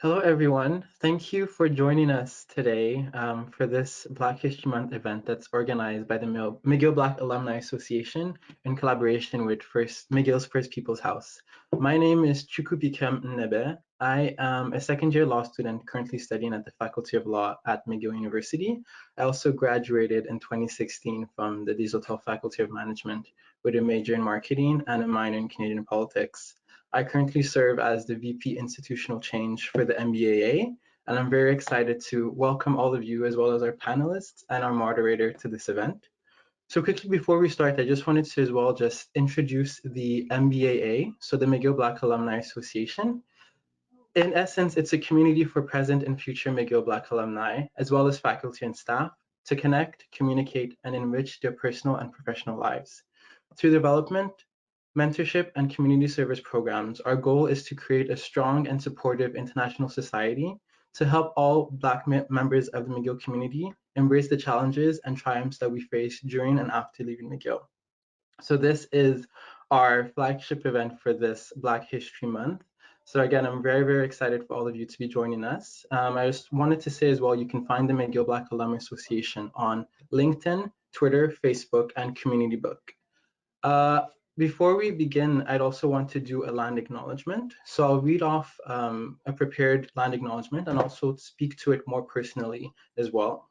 Hello, everyone. Thank you for joining us today for this Black History Month event that's organized by the McGill Black Alumni Association in collaboration with McGill's First People's House. My name is Chukwubikem Nnebe. I am a second-year law student currently studying at the Faculty of Law at McGill University. I also graduated in 2016 from the Desautels Faculty of Management with a major in marketing and a minor in Canadian politics. I currently serve as the VP Institutional Change for the MBAA, and I'm very excited to welcome all of you as well as our panelists and our moderator to this event. So quickly before we start, I just wanted to as well just introduce the MBAA, so the McGill Black Alumni Association. In essence, it's a community for present and future McGill Black alumni, as well as faculty and staff, to connect, communicate, and enrich their personal and professional lives. Through development, mentorship, and community service programs, our goal is to create a strong and supportive international society to help all Black members of the McGill community embrace the challenges and triumphs that we face during and after leaving McGill. So this is our flagship event for this Black History Month. So again, I'm very, very excited for all of you to be joining us. I just wanted to say as well, you can find the McGill Black Alumni Association on LinkedIn, Twitter, Facebook, and Community Book. Before we begin, I'd also want to do a land acknowledgement. So I'll read off a prepared land acknowledgement and also speak to it more personally as well.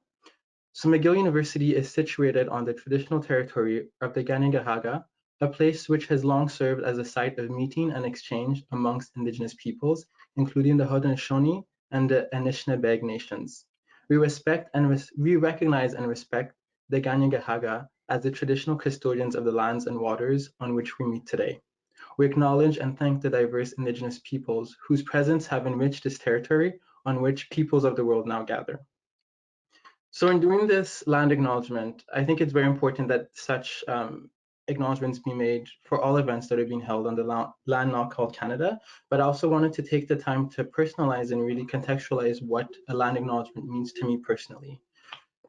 So McGill University is situated on the traditional territory of the Kanien'kehá:ka, a place which has long served as a site of meeting and exchange amongst Indigenous peoples, including the Haudenosaunee and the Anishinaabeg nations. We recognize and respect the Kanien'kehá:ka as the traditional custodians of the lands and waters on which we meet today. We acknowledge and thank the diverse Indigenous peoples whose presence have enriched this territory on which peoples of the world now gather. So in doing this land acknowledgement, I think it's very important that such acknowledgements be made for all events that are being held on the land now called Canada, but I also wanted to take the time to personalize and really contextualize what a land acknowledgement means to me personally.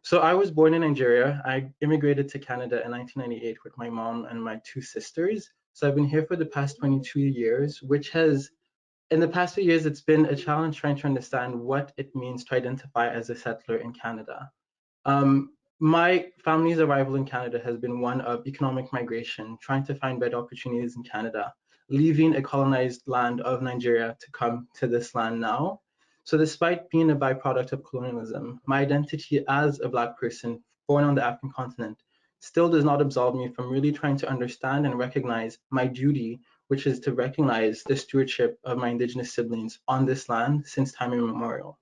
So I was born in Nigeria. I immigrated to Canada in 1998 with my mom and my two sisters. So I've been here for the past 22 years, which has, in the past few years, it's been a challenge trying to understand what it means to identify as a settler in Canada. My family's arrival in Canada has been one of economic migration, trying to find better opportunities in Canada, leaving a colonized land of Nigeria to come to this land now. So despite being a byproduct of colonialism, my identity as a Black person born on the African continent still does not absolve me from really trying to understand and recognize my duty, which is to recognize the stewardship of my Indigenous siblings on this land since time immemorial.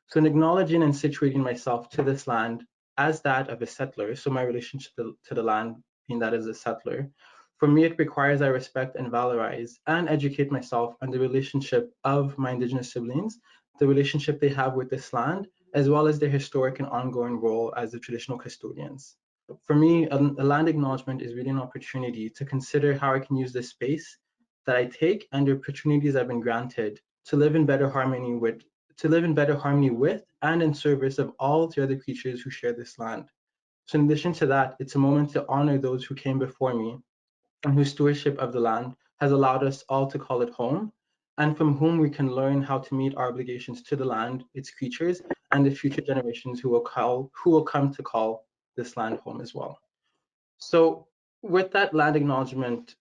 So in acknowledging and situating myself to this land as that of a settler, so my relationship to the land being that as a settler, for me it requires I respect and valorize and educate myself on the relationship of my Indigenous siblings, the relationship they have with this land, as well as their historic and ongoing role as the traditional custodians. For me, a land acknowledgement is really an opportunity to consider how I can use this space that I take and the opportunities I've been granted to live in better harmony with and in service of all the other creatures who share this land. So in addition to that, it's a moment to honor those who came before me and whose stewardship of the land has allowed us all to call it home, and from whom we can learn how to meet our obligations to the land, its creatures, and the future generations who will come to call this land home as well. So with that land acknowledgement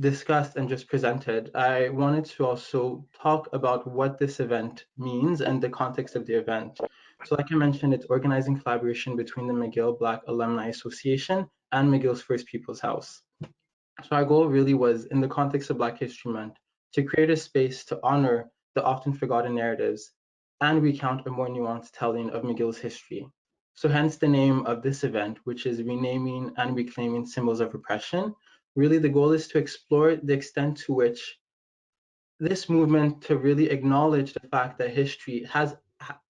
discussed and just presented, I wanted to also talk about what this event means and the context of the event. So like I mentioned, it's organizing collaboration between the McGill Black Alumni Association and McGill's First People's House. So our goal really was, in the context of Black History Month, to create a space to honor the often forgotten narratives and recount a more nuanced telling of McGill's history. So hence the name of this event, which is Renaming and Reclaiming Symbols of Repression. Really, the goal is to explore the extent to which this movement to really acknowledge the fact that history has,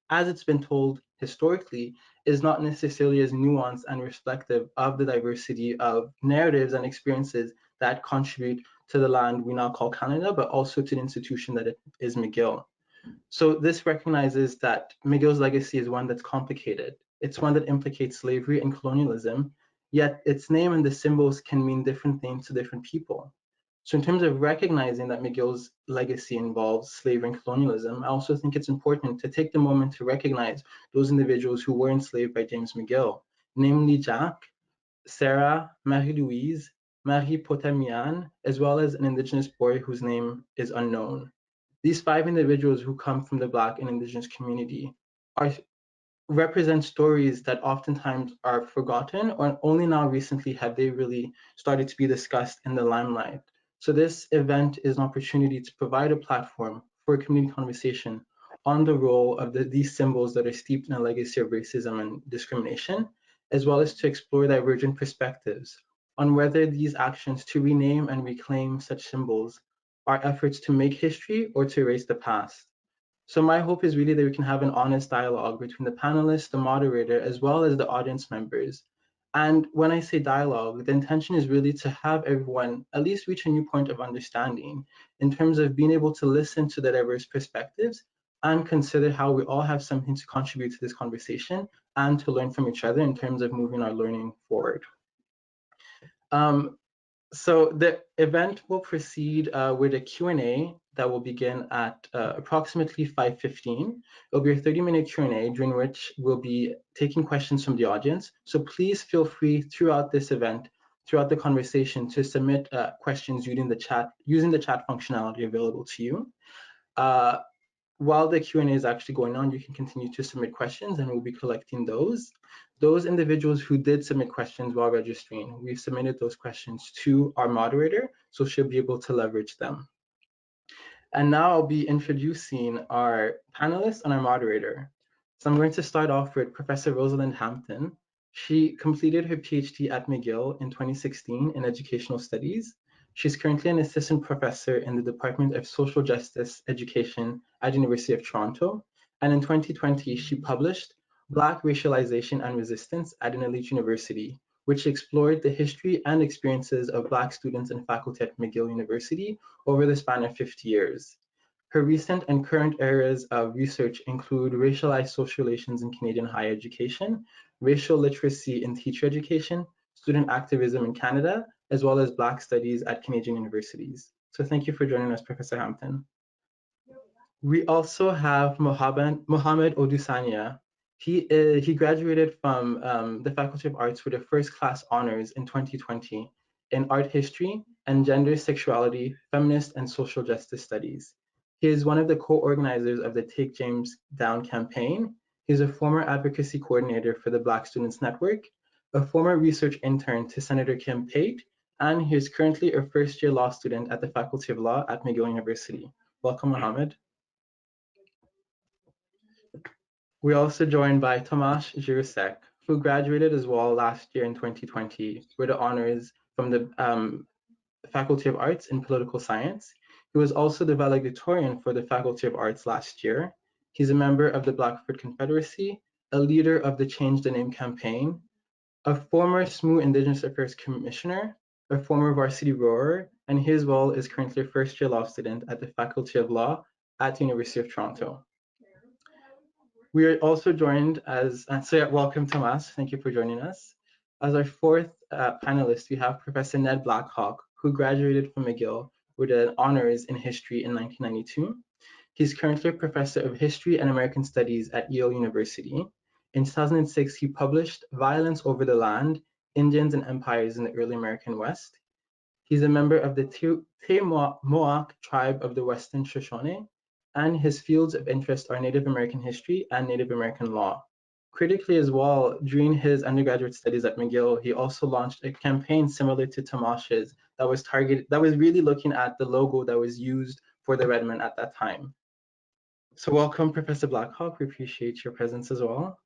as it's been told historically, is not necessarily as nuanced and reflective of the diversity of narratives and experiences that contribute to the land we now call Canada, but also to the institution that it is McGill. So this recognizes that McGill's legacy is one that's complicated. It's one that implicates slavery and colonialism, yet its name and the symbols can mean different things to different people. So in terms of recognizing that McGill's legacy involves slavery and colonialism, I also think it's important to take the moment to recognize those individuals who were enslaved by James McGill, namely Jack, Sarah, Marie-Louise, Marie Potamian, as well as an Indigenous boy whose name is unknown. These 5 individuals who come from the Black and Indigenous community represent stories that oftentimes are forgotten, or only now recently have they really started to be discussed in the limelight. So this event is an opportunity to provide a platform for a community conversation on the role of these symbols that are steeped in a legacy of racism and discrimination, as well as to explore divergent perspectives on whether these actions to rename and reclaim such symbols are efforts to make history or to erase the past. So my hope is really that we can have an honest dialogue between the panelists, the moderator, as well as the audience members. And when I say dialogue, the intention is really to have everyone at least reach a new point of understanding in terms of being able to listen to the diverse perspectives and consider how we all have something to contribute to this conversation and to learn from each other in terms of moving our learning forward. So the event will proceed with a Q&A that will begin at approximately 5:15. It'll be a 30-minute Q&A during which we'll be taking questions from the audience. So please feel free throughout this event, throughout the conversation, to submit questions using the chat functionality available to you. While the Q&A is actually going on, you can continue to submit questions and we'll be collecting those. Those individuals who did submit questions while registering, we've submitted those questions to our moderator, so she'll be able to leverage them. And now I'll be introducing our panelists and our moderator. So I'm going to start off with Professor Rosalind Hampton. She completed her PhD at McGill in 2016 in educational studies. She's currently an assistant professor in the Department of Social Justice Education at University of Toronto. And in 2020, she published Black Racialization and Resistance at an Elite University, which explored the history and experiences of Black students and faculty at McGill University over the span of 50 years. Her recent and current areas of research include racialized social relations in Canadian higher education, racial literacy in teacher education, student activism in Canada, as well as Black studies at Canadian universities. So thank you for joining us, Professor Hampton. We also have Mohammed Odusanya. He graduated from the Faculty of Arts with a first class honors in 2020 in art history and gender, sexuality, feminist, and social justice studies. He is one of the co-organizers of the Take James Down campaign. He's a former advocacy coordinator for the Black Students Network, a former research intern to Senator Kim Pate, and he is currently a first-year law student at the Faculty of Law at McGill University. Welcome, Mohammed. We're also joined by Tomasz Jirusek, who graduated as well last year in 2020 with honors from the Faculty of Arts in Political Science. He was also the valedictorian for the Faculty of Arts last year. He's a member of the Blackfoot Confederacy, a leader of the Change the Name campaign, a former SMU Indigenous Affairs Commissioner, a former varsity rower, and his role is currently a first-year law student at the Faculty of Law at the University of Toronto. We are also joined welcome Tomas, thank you for joining us. As our fourth panelist, we have Professor Ned Blackhawk, who graduated from McGill with an honors in history in 1992. He's currently a professor of history and American studies at Yale University. In 2006, he published Violence Over the Land, Indians and Empires in the Early American West. He's a member of the Te-Moak tribe of the Western Shoshone, and his fields of interest are Native American history and Native American law. Critically as well, during his undergraduate studies at McGill, he also launched a campaign similar to Tamash's that was really looking at the logo that was used for the Redmond at that time. So welcome, Professor Blackhawk. We appreciate your presence as well.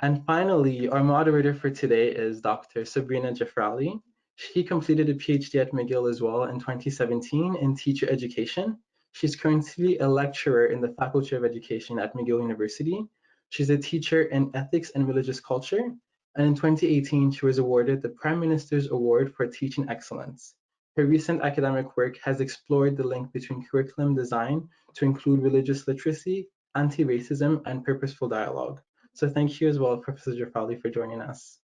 And finally, our moderator for today is Dr. Sabrina Jaffrali. She completed a PhD at McGill as well in 2017 in teacher education. She's currently a lecturer in the Faculty of Education at McGill University. She's a teacher in ethics and religious culture. And in 2018, she was awarded the Prime Minister's Award for Teaching Excellence. Her recent academic work has explored the link between curriculum design to include religious literacy, anti-racism, and purposeful dialogue. So thank you as well, Professor Jaffrali, for joining us.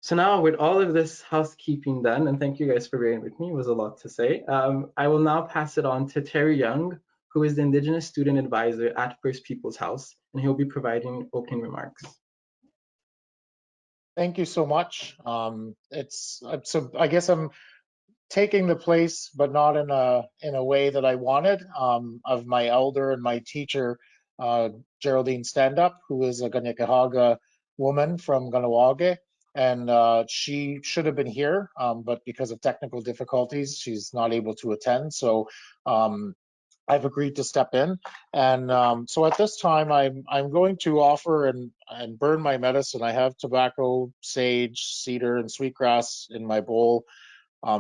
So now with all of this housekeeping done, and thank you guys for bearing with me, it was a lot to say, I will now pass it on to Terry Young, who is the Indigenous Student Advisor at First People's House, and he'll be providing opening remarks. Thank you so much. So I guess I'm taking the place, but not in a way that I wanted, of my elder and my teacher, Geraldine Standup, who is a Ganyakihaga woman from Ganawage, and she should have been here, but because of technical difficulties, she's not able to attend. So I've agreed to step in, and so at this time, I'm going to offer and burn my medicine. I have tobacco, sage, cedar, and sweetgrass in my bowl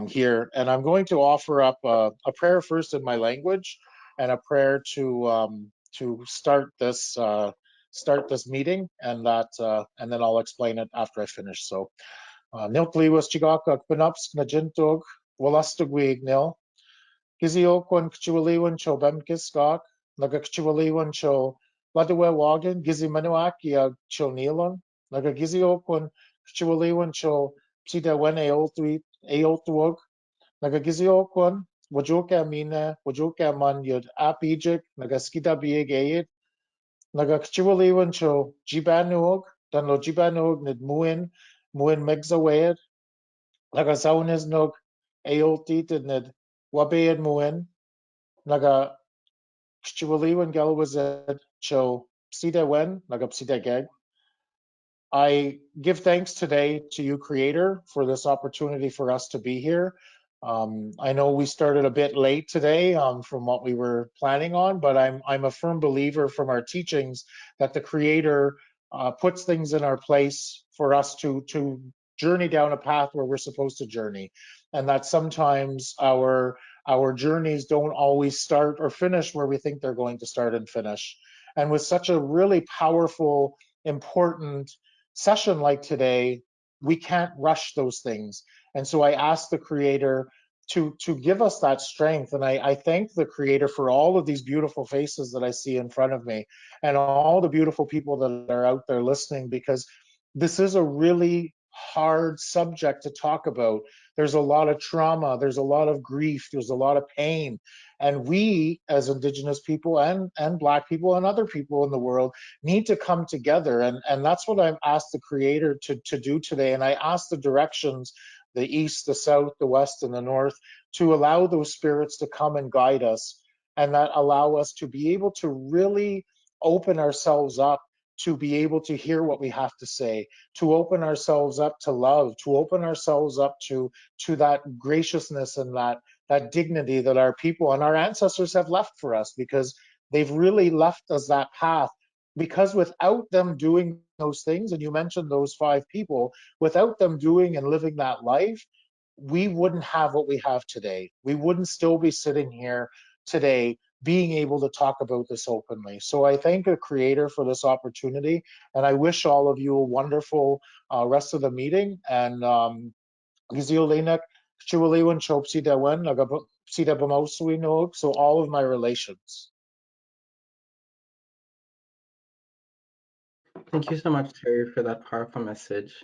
here, and I'm going to offer up a prayer first in my language, and a prayer to start this meeting, and then I'll explain it after I finish. So, Nilpli was chigaka kpenups knajintog walastugwig nil. Giziokwan kchualiwan cho bemkiskak, naga kchualiwan cho ladawe wagan, gizi manuak ya cho nilon, naga giziokwan kchualiwan cho psidawen eoltuog, naga giziokwan wajoka mina, wajoka man yud apijik, naga skida bieg ayit, naga kchualiwan cho jibanuog, dan lo jibanuog nid muin megzawed, naga saunis nog eoltit nid wabeed muin, naga kchualiwan galwazed cho psida wen, naga psida gag. I give thanks today to you, Creator, for this opportunity for us to be here. I know we started a bit late today from what we were planning on, but I'm a firm believer from our teachings that the Creator puts things in our place for us to journey down a path where we're supposed to journey, and that sometimes our journeys don't always start or finish where we think they're going to start and finish. And with such a really powerful, important session like today, we can't rush those things. And so I ask the Creator to give us that strength. And I thank the Creator for all of these beautiful faces that I see in front of me, and all the beautiful people that are out there listening, because this is a really hard subject to talk about. There's a lot of trauma, there's a lot of grief, there's a lot of pain. And we, as Indigenous people and Black people and other people in the world, need to come together. And that's what I've asked the Creator to do today. And I asked the directions, the east, the south, the west, and the north, to allow those spirits to come and guide us, and that allow us to be able to really open ourselves up, to be able to hear what we have to say, to open ourselves up to love, to open ourselves up to that graciousness and that dignity that our people and our ancestors have left for us, because they've really left us that path. Because without them doing those things, and you mentioned those 5 people, without them doing and living that life, we wouldn't have what we have today. We wouldn't still be sitting here today being able to talk about this openly. So I thank the Creator for this opportunity, and I wish all of you a wonderful rest of the meeting. And so all of my relations. Thank you so much, Terry, for that powerful message.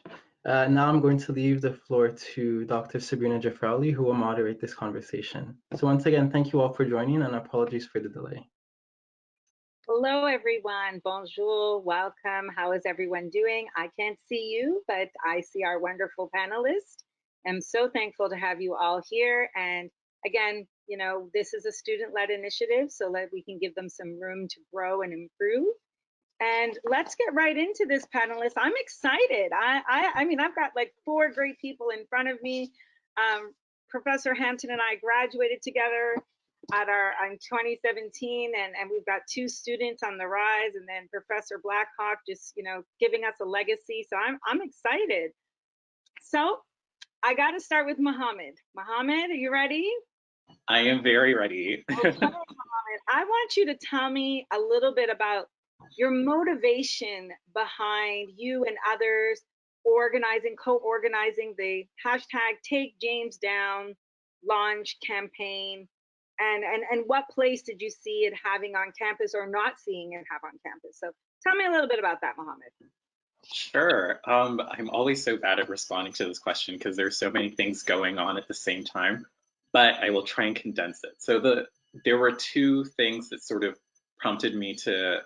Now I'm going to leave the floor to Dr. Sabrina Jaffrali, who will moderate this conversation. So once again, thank you all for joining, and apologies for the delay. Hello, everyone. Bonjour, welcome. How is everyone doing? I can't see you, but I see our wonderful panelists. I'm so thankful to have you all here. And again, you know, this is a student-led initiative, so that we can give them some room to grow and improve. And let's get right into this, panelists. I'm excited. I mean, I've got like 4 great people in front of me. Professor Hampton and I graduated together in 2017, and we've got 2 students on the rise, and then Professor Blackhawk just, you know, giving us a legacy. So I'm excited. So I got to start with Mohammed. Mohammed, are you ready? I am very ready. Okay, Mohammed, I want you to tell me a little bit about your motivation behind you and others co-organizing the hashtag Take James Down launch campaign, and what place did you see it having on campus or not seeing it have on campus? So tell me a little bit about that, Mohammed. Sure. I'm always so bad at responding to this question because there's so many things going on at the same time, but I will try and condense it. So there were two things that sort of prompted me to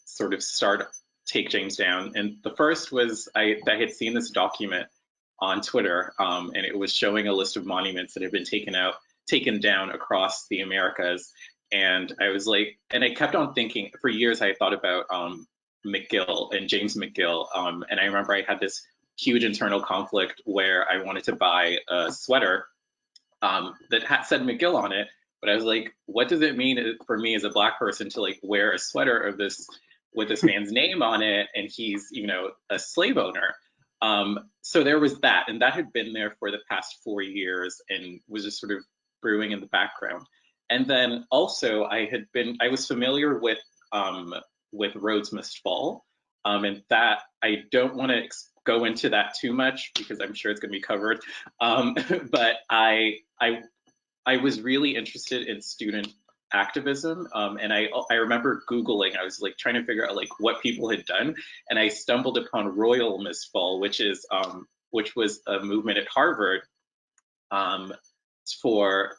sort of take James down. And the first was I had seen this document on Twitter, and it was showing a list of monuments that had been taken down across the Americas. And I was like, and I kept on thinking for years. I thought about McGill and James McGill, and I remember I had this huge internal conflict where I wanted to buy a sweater that said McGill on it, but I was like, what does it mean for me as a Black person to like wear a sweater of this with this man's name on it, and he's a slave owner. So there was that, and that had been there for the past 4 years and was just sort of brewing in the background. And then also I was familiar with Roads Must Fall, and that I don't want to go into that too much because I'm sure it's going to be covered. But I was really interested in student activism, and I remember Googling. I was like trying to figure out like what people had done, and I stumbled upon Royal Misfall, which was a movement at Harvard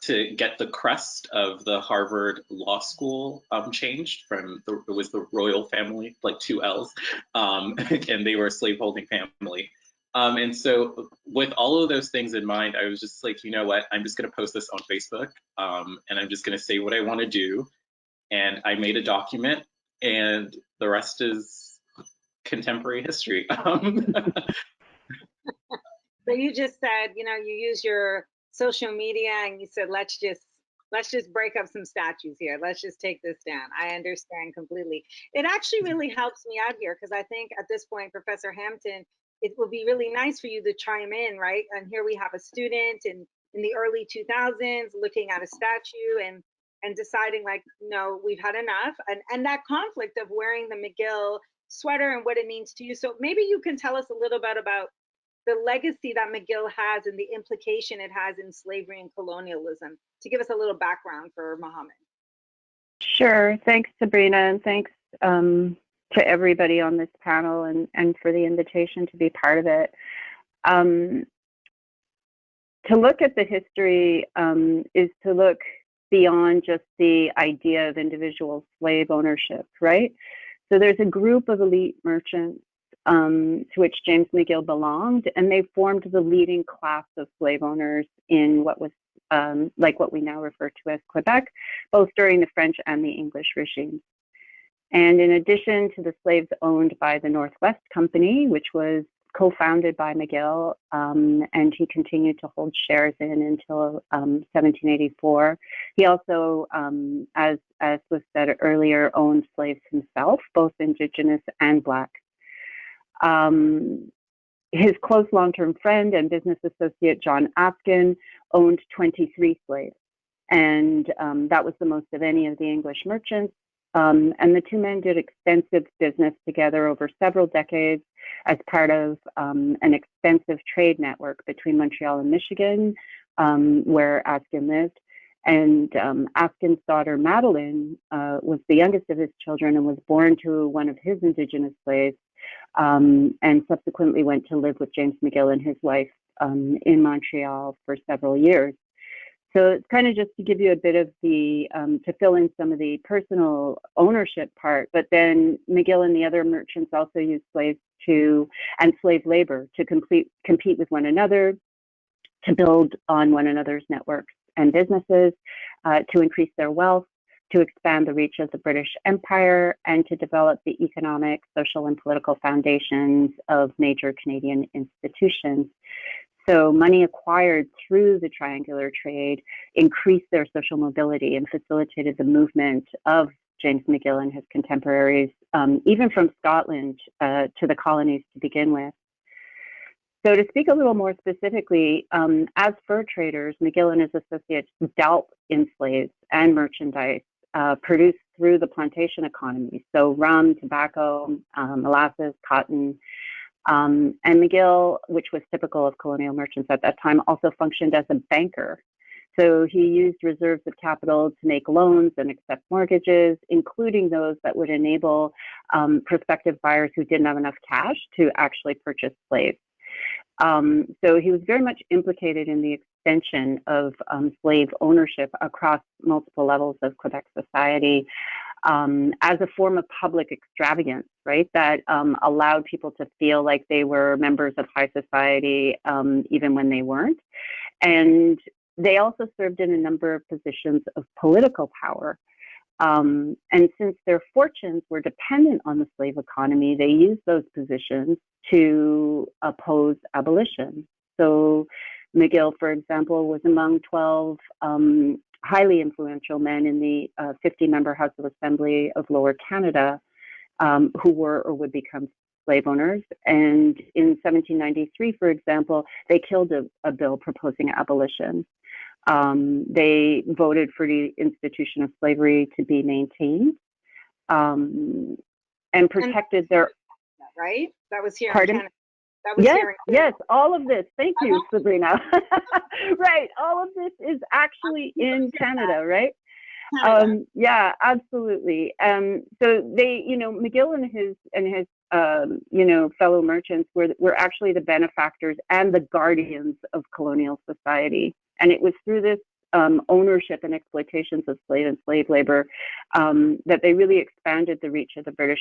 to get the crest of the Harvard Law School changed from it was the royal family, like 2 L's, and they were a slaveholding family. And so with all of those things in mind, I was just like, you know what, I'm just going to post this on Facebook, and I'm just going to say what I want to do. And I made a document, and the rest is contemporary history. So you just said, you use your social media and you said, let's just break up some statues here. Let's just take this down. I understand completely. It actually really helps me out here because I think at this point, Professor Hampton, it would be really nice for you to chime in, right? And here we have a student in the early 2000s looking at a statue and deciding like, no, we've had enough. And that conflict of wearing the McGill sweater and what it means to you. So maybe you can tell us a little bit about the legacy that McGill has and the implication it has in slavery and colonialism, to give us a little background for Mohammed. Sure. Thanks, Sabrina, and thanks to everybody on this panel and for the invitation to be part of it. To look at the history is to look beyond just the idea of individual slave ownership, right? So there's a group of elite merchants to which James McGill belonged, and they formed the leading class of slave owners in what was like what we now refer to as Quebec, both during the French and the English regimes. And in addition to the slaves owned by the Northwest Company, which was co-founded by McGill, and he continued to hold shares in until 1784. He also, as was said earlier, owned slaves himself, both Indigenous and Black. His close long-term friend and business associate, John Askin, owned 23 slaves, and that was the most of any of the English merchants. And the two men did extensive business together over several decades as part of an extensive trade network between Montreal and Michigan, where Askin lived. And Askin's daughter, Madeline, was the youngest of his children and was born to one of his Indigenous slaves, and subsequently went to live with James McGill and his wife in Montreal for several years. So it's kind of just to give you a bit of the, to fill in some of the personal ownership part, but then McGill and the other merchants also used slaves and slave labor to compete with one another, to build on one another's networks and businesses, to increase their wealth, to expand the reach of the British Empire, and to develop the economic, social, and political foundations of major Canadian institutions. So money acquired through the triangular trade increased their social mobility and facilitated the movement of James McGill and his contemporaries, even from Scotland to the colonies to begin with. So to speak a little more specifically, as fur traders, McGill and his associates dealt in slaves and merchandise produced through the plantation economy. So rum, tobacco, molasses, cotton. And McGill, which was typical of colonial merchants at that time, also functioned as a banker. So he used reserves of capital to make loans and accept mortgages, including those that would enable prospective buyers who didn't have enough cash to actually purchase slaves. So he was very much implicated in the extension of slave ownership across multiple levels of Quebec society as a form of public extravagance, right? That allowed people to feel like they were members of high society even when they weren't. And they also served in a number of positions of political power. And since their fortunes were dependent on the slave economy, they used those positions to oppose abolition. So McGill, for example, was among 12 highly influential men in the 50-member House of Assembly of Lower Canada who were or would become slave owners. And in 1793, for example, they killed a bill proposing abolition. They voted for the institution of slavery to be maintained and protected their... Right? That was here Pardon? in Canada. That was Yes, here in Canada. yes, all of this. Thank you, Sabrina. Right, all of this is actually in Canada, right? Yeah, absolutely. So they, McGill and his fellow merchants were actually the benefactors and the guardians of colonial society. And it was through this ownership and exploitations of slave labor that they really expanded the reach of the British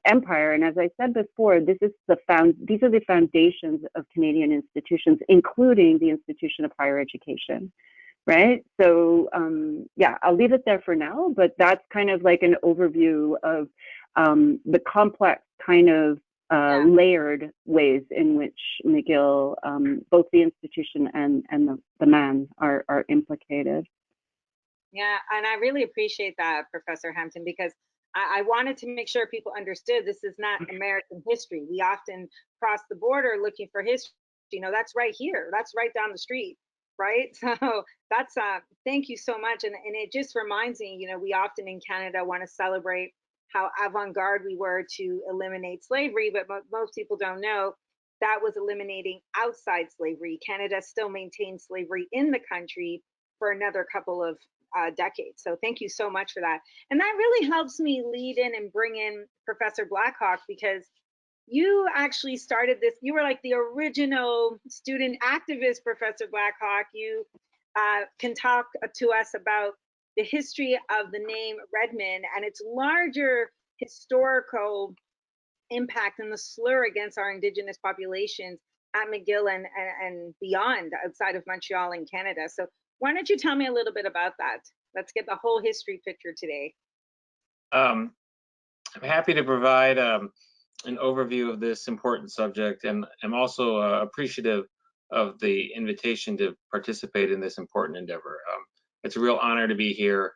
Empire. And as I said before, these are the foundations of Canadian institutions, including the institution of higher education. Right. So, yeah, I'll leave it there for now, but that's kind of like an overview of the complex kind of layered ways in which McGill, both the institution and the man are implicated. Yeah, and I really appreciate that, Professor Hampton, because I wanted to make sure people understood this is not American history. We often cross the border looking for history. That's right here. That's right down the street. Right. So that's thank you so much. And it just reminds me, we often in Canada want to celebrate how avant-garde we were to eliminate slavery, but most people don't know that was eliminating outside slavery. Canada still maintains slavery in the country for another couple of decades. So thank you so much for that. And that really helps me lead in and bring in Professor Blackhawk, because you actually started this. You were like the original student activist, Professor Blackhawk. You can talk to us about the history of the name Redmond and its larger historical impact and the slur against our Indigenous populations at McGill and beyond, outside of Montreal and Canada. So why don't you tell me a little bit about that? Let's get the whole history picture today. I'm happy to provide an overview of this important subject, and I'm also appreciative of the invitation to participate in this important endeavor. It's a real honor to be here,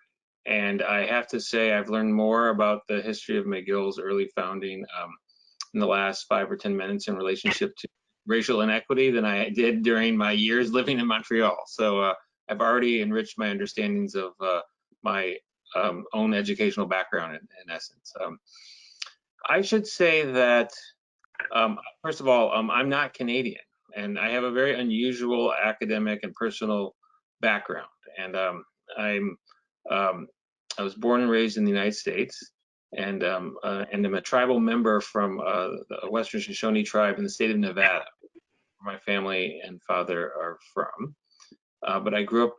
and I have to say I've learned more about the history of McGill's early founding in the last 5 or 10 minutes in relationship to racial inequity than I did during my years living in Montreal. So I've already enriched my understandings of my own educational background in essence. I should say that, first of all, I'm not Canadian, and I have a very unusual academic and personal background. And I was born and raised in the United States, and I'm a tribal member from the Western Shoshone tribe in the state of Nevada, where my family and father are from. But I grew up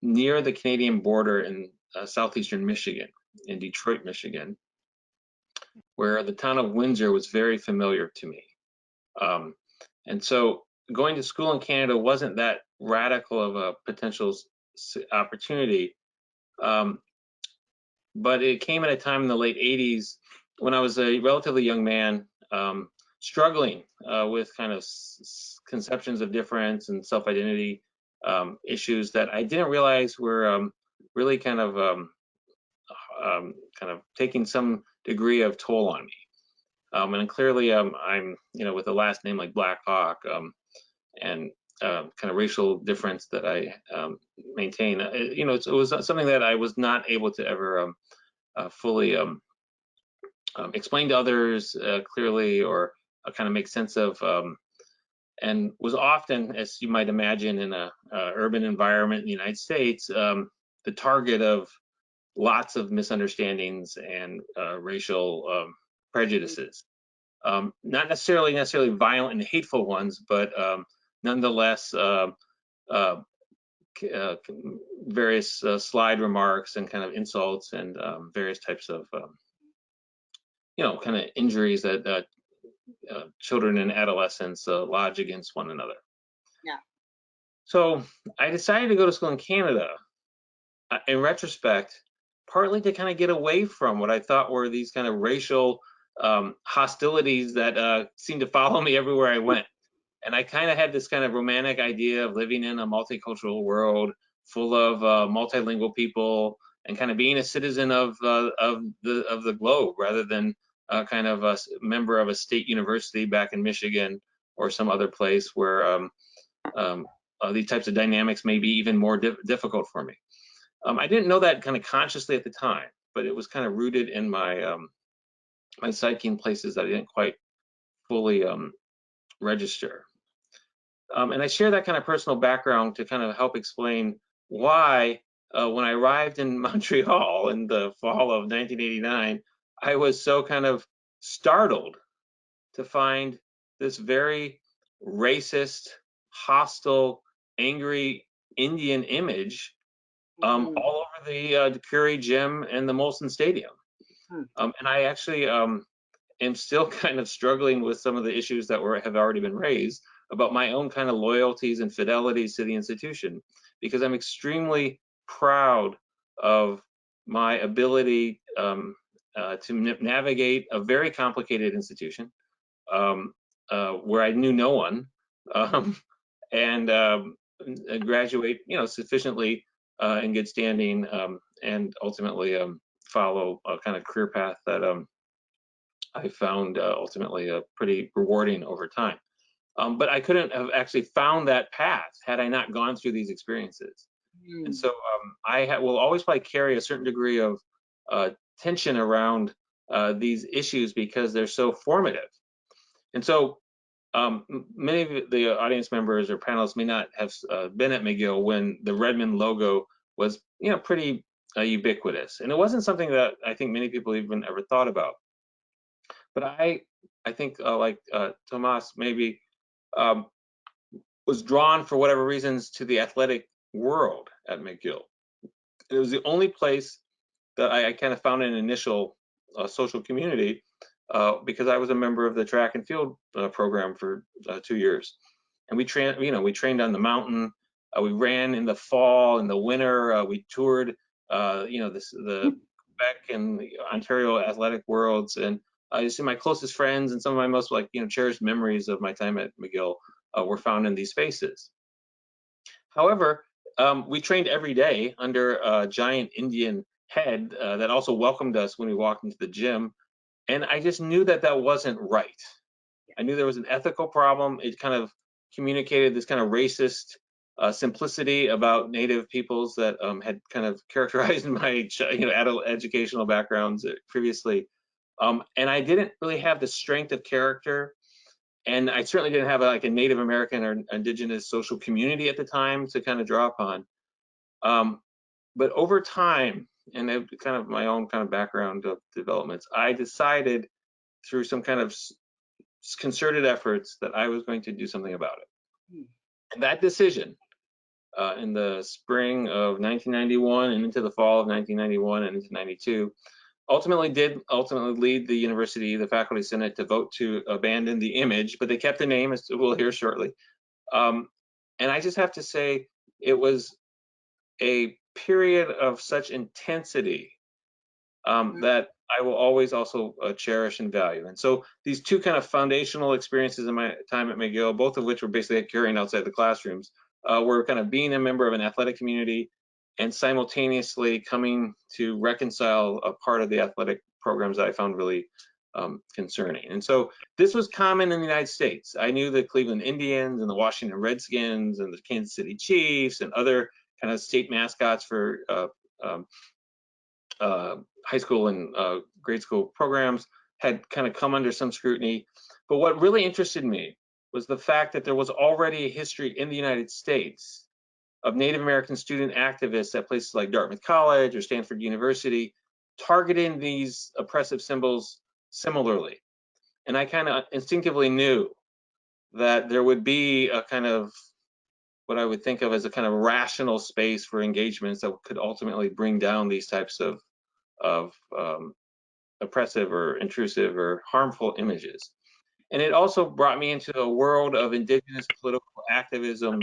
near the Canadian border in southeastern Michigan, in Detroit, Michigan, where the town of Windsor was very familiar to me. And so going to school in Canada wasn't that radical of a potential opportunity. But it came at a time in the late 80s when I was a relatively young man, struggling with kind of conceptions of difference and self-identity issues that I didn't realize were really kind of taking some degree of toll on me. And clearly I'm, with a last name like Blackhawk and kind of racial difference that I maintain, it was something that I was not able to ever fully explain to others clearly, or kind of make sense of and was often, as you might imagine, in a urban environment in the United States, the target of lots of misunderstandings and racial prejudices. Not necessarily violent and hateful ones, but nonetheless various slide remarks and kind of insults and various types of kind of injuries that children and adolescents lodge against one another. Yeah. So I decided to go to school in Canada, in retrospect, partly to kind of get away from what I thought were these kind of racial hostilities that seemed to follow me everywhere I went. And I kind of had this kind of romantic idea of living in a multicultural world full of multilingual people and kind of being a citizen of the globe rather than kind of a member of a state university back in Michigan or some other place where these types of dynamics may be even more difficult for me. I didn't know that kind of consciously at the time, but it was kind of rooted in my my psyche in places that I didn't quite fully register. And I share that kind of personal background to kind of help explain why, when I arrived in Montreal in the fall of 1989, I was so kind of startled to find this very racist, hostile, angry Indian image all over the Curie Gym and the Molson Stadium. And I actually am still kind of struggling with some of the issues that have already been raised about my own kind of loyalties and fidelities to the institution, because I'm extremely proud of my ability to navigate a very complicated institution where I knew no one, and graduate, sufficiently in good standing, and ultimately follow a kind of career path that I found ultimately pretty rewarding over time. But I couldn't have actually found that path had I not gone through these experiences. And so I will always probably carry a certain degree of tension around these issues because they're so formative. And so many of the audience members or panelists may not have been at McGill when the Redmond logo was, pretty ubiquitous. And it wasn't something that I think many people even ever thought about. But I think like Tomas maybe was drawn for whatever reasons to the athletic world at McGill. It was the only place that I kind of found an initial social community because I was a member of the track and field program for 2 years, and we trained on the mountain. We ran in the fall, in the winter. We toured, the Quebec and the Ontario athletic worlds, and I see my closest friends and some of my most cherished memories of my time at McGill were found in these spaces. However, we trained every day under a giant Indian head that also welcomed us when we walked into the gym. And I just knew that that wasn't right. I knew there was an ethical problem. It kind of communicated this kind of racist simplicity about Native peoples that had kind of characterized my adult educational backgrounds previously. And I didn't really have the strength of character, and I certainly didn't have a Native American or Indigenous social community at the time to kind of draw upon. But over time, and kind of my own kind of background of developments, I decided through some kind of concerted efforts that I was going to do something about it. And that decision in the spring of 1991 and into the fall of 1991 and into 92 ultimately lead the university, the faculty senate, to vote to abandon the image, but they kept the name, as we'll hear shortly. And I just have to say, it was a period of such intensity that I will always also cherish and value. And so these two kind of foundational experiences in my time at McGill, both of which were basically occurring outside the classrooms, were kind of being a member of an athletic community and simultaneously coming to reconcile a part of the athletic programs that I found really concerning. And so this was common in the United States. I knew the Cleveland Indians and the Washington Redskins and the Kansas City Chiefs and other kind of state mascots for high school and grade school programs had kind of come under some scrutiny. But what really interested me was the fact that there was already a history in the United States of Native American student activists at places like Dartmouth College or Stanford University targeting these oppressive symbols similarly. And I kind of instinctively knew that there would be a kind of what I would think of as a kind of rational space for engagements that could ultimately bring down these types of oppressive or intrusive or harmful images. And it also brought me into a world of indigenous political activism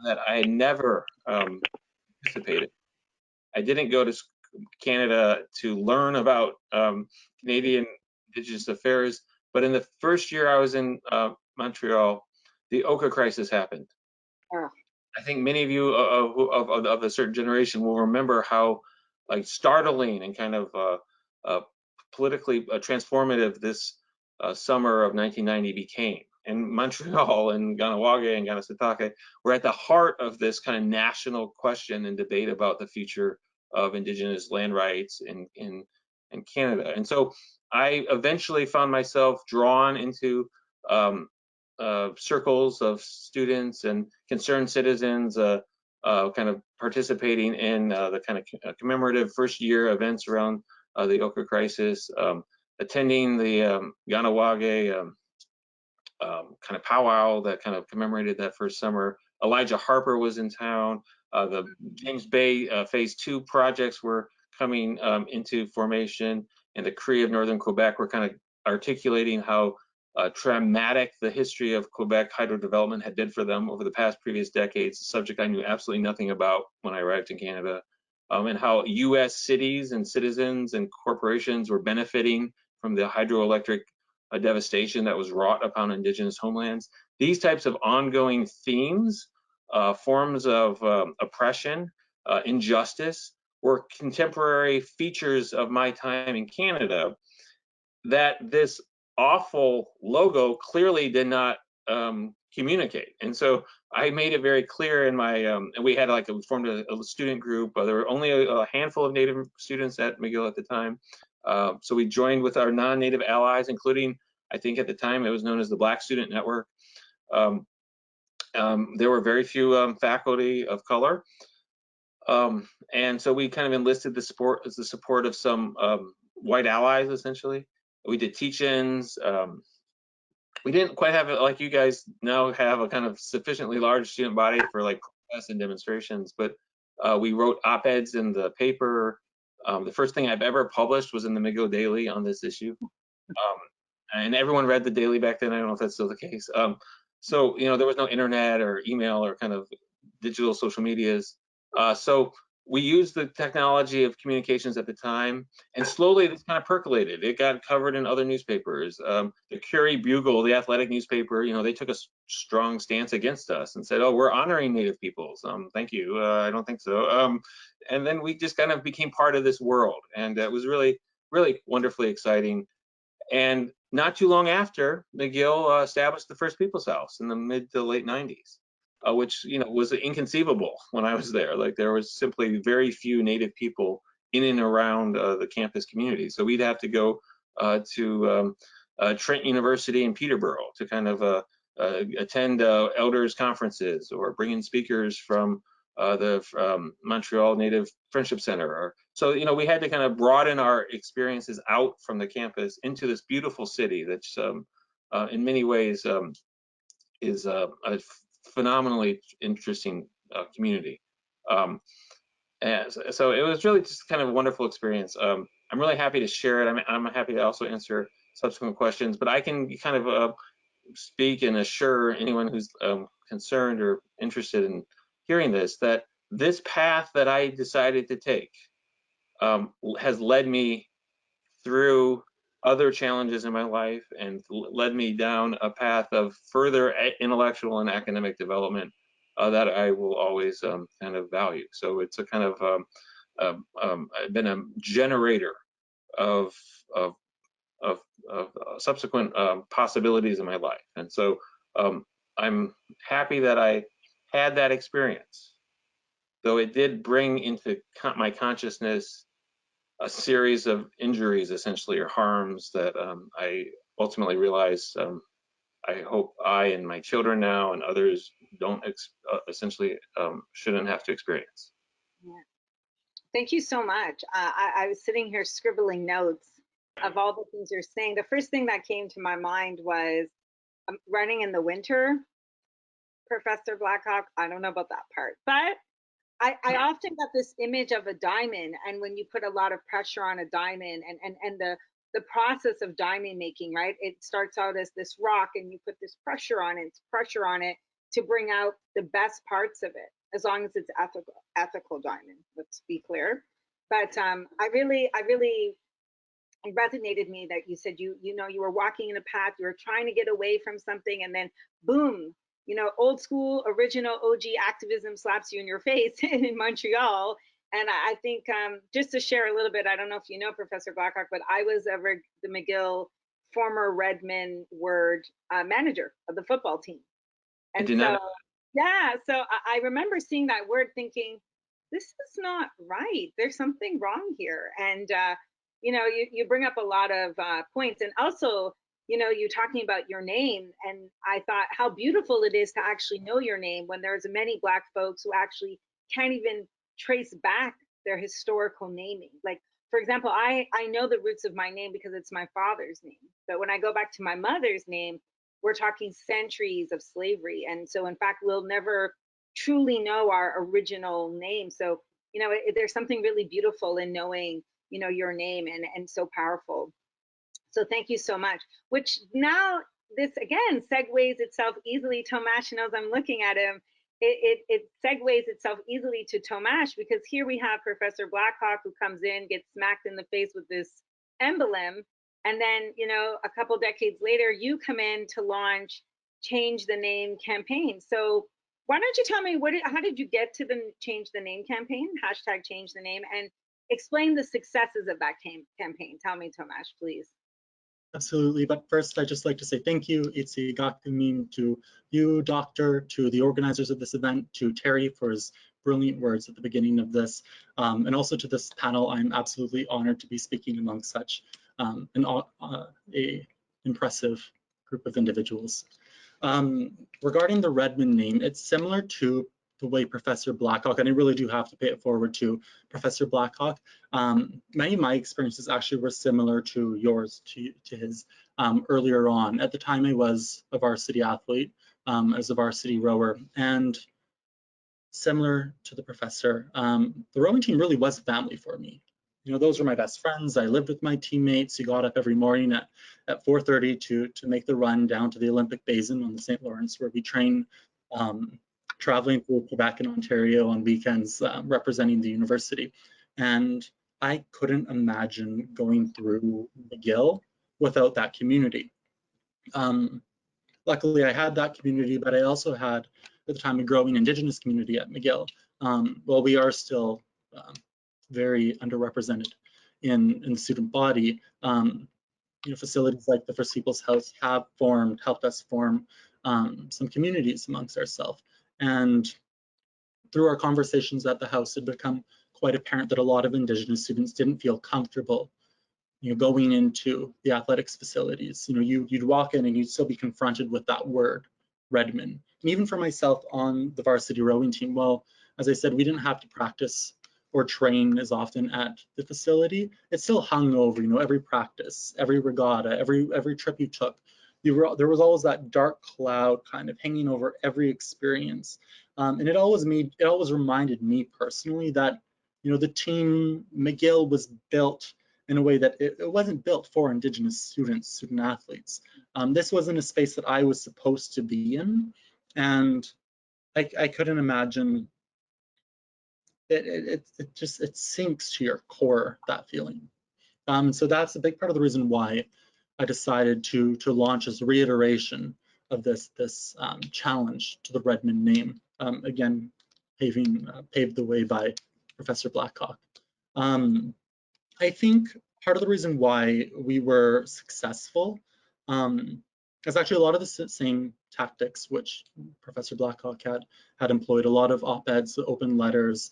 that I had never participated. I didn't go to Canada to learn about Canadian Indigenous affairs, but in the first year I was in Montreal, the Oka crisis happened. Oh. I think many of you of a certain generation will remember how like startling and kind of politically transformative this summer of 1990 became. And Montreal and Ganawage and Ganasatake were at the heart of this kind of national question and debate about the future of Indigenous land rights in Canada. And so I eventually found myself drawn into circles of students and concerned citizens kind of participating in the kind of commemorative first year events around the Oka crisis, attending the Ganawage kind of powwow that kind of commemorated that first summer. Elijah Harper was in town. The James Bay Phase 2 projects were coming into formation, and the Cree of Northern Quebec were kind of articulating how traumatic the history of Quebec hydro development had been for them over the previous decades, a subject I knew absolutely nothing about when I arrived in Canada, and how US cities and citizens and corporations were benefiting from the hydroelectric devastation that was wrought upon Indigenous homelands. These types of ongoing themes, forms of oppression, injustice, were contemporary features of my time in Canada that this awful logo clearly did not communicate. And so I made it very clear in my, and we had like, we formed a student group. There were only a handful of Native students at McGill at the time. So we joined with our non-Native allies, including, I think at the time it was known as the Black Student Network. There were very few faculty of color. And so we kind of enlisted the support of some white allies, essentially. We did teach-ins. We didn't quite have it like you guys now have a kind of sufficiently large student body for like protests and demonstrations, but we wrote op-eds in the paper. The first thing I've ever published was in the McGill Daily on this issue. And everyone read the Daily back then. I don't know if that's still the case. So, you know, there was no internet or email or kind of digital social medias. So we used the technology of communications at the time, and slowly this kind of percolated. It got covered in other newspapers. The Curie Bugle, the athletic newspaper, you know, they took a strong stance against us and said, "Oh, we're honoring Native peoples." Thank you. I don't think so. And then we just kind of became part of this world, and it was really, really wonderfully exciting. And not too long after, McGill established the first People's House in the mid to late 90s. Which, you know, was inconceivable when I was there. Like, there was simply very few Native people in and around the campus community. So we'd have to go to Trent University in Peterborough to kind of attend elders conferences or bring in speakers from the Montreal Native Friendship Center. So, you know, we had to kind of broaden our experiences out from the campus into this beautiful city that's in many ways is a phenomenally interesting community. And so it was really just kind of a wonderful experience. I'm really happy to share it. I'm happy to also answer subsequent questions, but I can kind of speak and assure anyone who's concerned or interested in hearing this, that this path that I decided to take has led me through other challenges in my life and led me down a path of further intellectual and academic development that I will always kind of value. So it's a kind of been a generator of subsequent possibilities in my life. And so I'm happy that I had that experience, though it did bring into my consciousness a series of injuries, essentially, or harms that I ultimately realized I hope I and my children now and others don't essentially shouldn't have to experience. Yeah. Thank you so much. I was sitting here scribbling notes of all the things you're saying. The first thing that came to my mind was running in the winter. Professor Blackhawk, I don't know about that part, but I often got this image of a diamond, and when you put a lot of pressure on a diamond and the process of diamond making, right? It starts out as this rock and you put this pressure on it to bring out the best parts of it, as long as it's ethical diamond, let's be clear. But I really it resonated me that you said you know you were walking in a path, you were trying to get away from something, and then boom, you know, old school original OG activism slaps you in your face in Montreal. And I think just to share a little bit, I don't know if you know Professor Blackhawk, but I was the McGill former Redmond Word manager of the football team. And so, yeah, so I remember seeing that word thinking, this is not right. There's something wrong here. And, you know, you bring up a lot of points. And also, you know, you talking about your name. And I thought how beautiful it is to actually know your name when there's many Black folks who actually can't even trace back their historical naming. Like, for example, I know the roots of my name because it's my father's name. But when I go back to my mother's name, we're talking centuries of slavery. And so, in fact, we'll never truly know our original name. So, you know, there's something really beautiful in knowing, you know, your name and so powerful. So thank you so much. Which now this again segues itself easily. Tomasz knows I'm looking at him. It segues itself easily to Tomasz, because here we have Professor Blackhawk who comes in, gets smacked in the face with this emblem, and then, you know, a couple decades later, you come in to launch Change the Name campaign. So why don't you tell me how did you get to the Change the Name campaign, hashtag Change the Name, and explain the successes of that campaign. Tell me, Tomasz, please. Absolutely, but first I'd just like to say thank you, Itzi Gakumin, to you, Doctor, to the organizers of this event, to Terry for his brilliant words at the beginning of this, and also to this panel. I'm absolutely honored to be speaking among such an impressive group of individuals. Regarding the Redmond name, it's similar to the way Professor Blackhawk, and I really do have to pay it forward to Professor Blackhawk. Many of my experiences actually were similar to yours, to his earlier on. At the time, I was a varsity athlete, as a varsity rower, and similar to the professor, the rowing team really was family for me. You know, those were my best friends. I lived with my teammates. You got up every morning at 4:30 to make the run down to the Olympic Basin on the St. Lawrence, where we train traveling through Quebec and Ontario on weekends, representing the university. And I couldn't imagine going through McGill without that community. Luckily, I had that community, but I also had, at the time, a growing Indigenous community at McGill. Well, we are still very underrepresented in the student body. You know, facilities like the First Peoples House have helped us form some communities amongst ourselves. And through our conversations at the house, it become quite apparent that a lot of Indigenous students didn't feel comfortable, you know, going into the athletics facilities. You know, you'd walk in and you'd still be confronted with that word, Redmond. And even for myself on the varsity rowing team, well, as I said, we didn't have to practice or train as often at the facility. It still hung over, you know, every practice, every regatta, every trip you took. There was always that dark cloud kind of hanging over every experience. And it always reminded me personally that, you know, the team McGill was built in a way that it wasn't built for Indigenous students, student athletes. This wasn't a space that I was supposed to be in, and I couldn't imagine. It sinks to your core, that feeling. So that's a big part of the reason why I decided to launch as a reiteration of this challenge to the Redmond name. Again, paved the way by Professor Blackhawk. I think part of the reason why we were successful is actually a lot of the same tactics which Professor Blackhawk had employed. A lot of op-eds, open letters.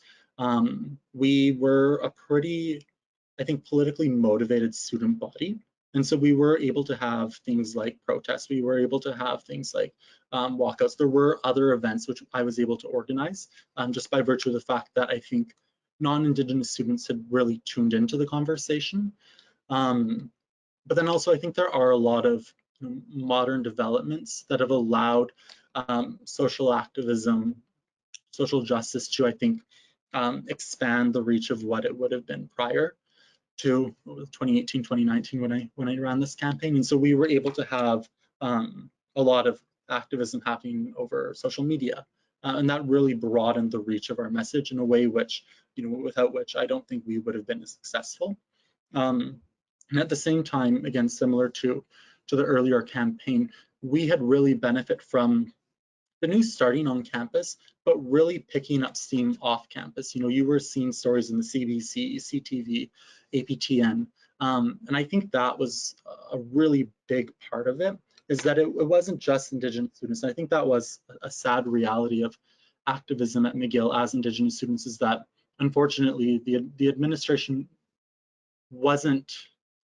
We were a pretty, I think, politically motivated student body. And so we were able to have things like protests. We were able to have things like walkouts. There were other events which I was able to organize just by virtue of the fact that I think non-Indigenous students had really tuned into the conversation. But then also I think there are a lot of modern developments that have allowed social activism, social justice to, I think, expand the reach of what it would have been prior to 2018, 2019 when I ran this campaign. And so we were able to have a lot of activism happening over social media. And that really broadened the reach of our message in a way which, without which I don't think we would have been as successful. And at the same time, again, similar to the earlier campaign, we had really benefit from the news starting on campus, but really picking up steam off campus. You were seeing stories in the CBC, CTV, APTN, and I think that was a really big part of it, is that it wasn't just Indigenous students. And I think that was a sad reality of activism at McGill as Indigenous students, is that unfortunately the administration wasn't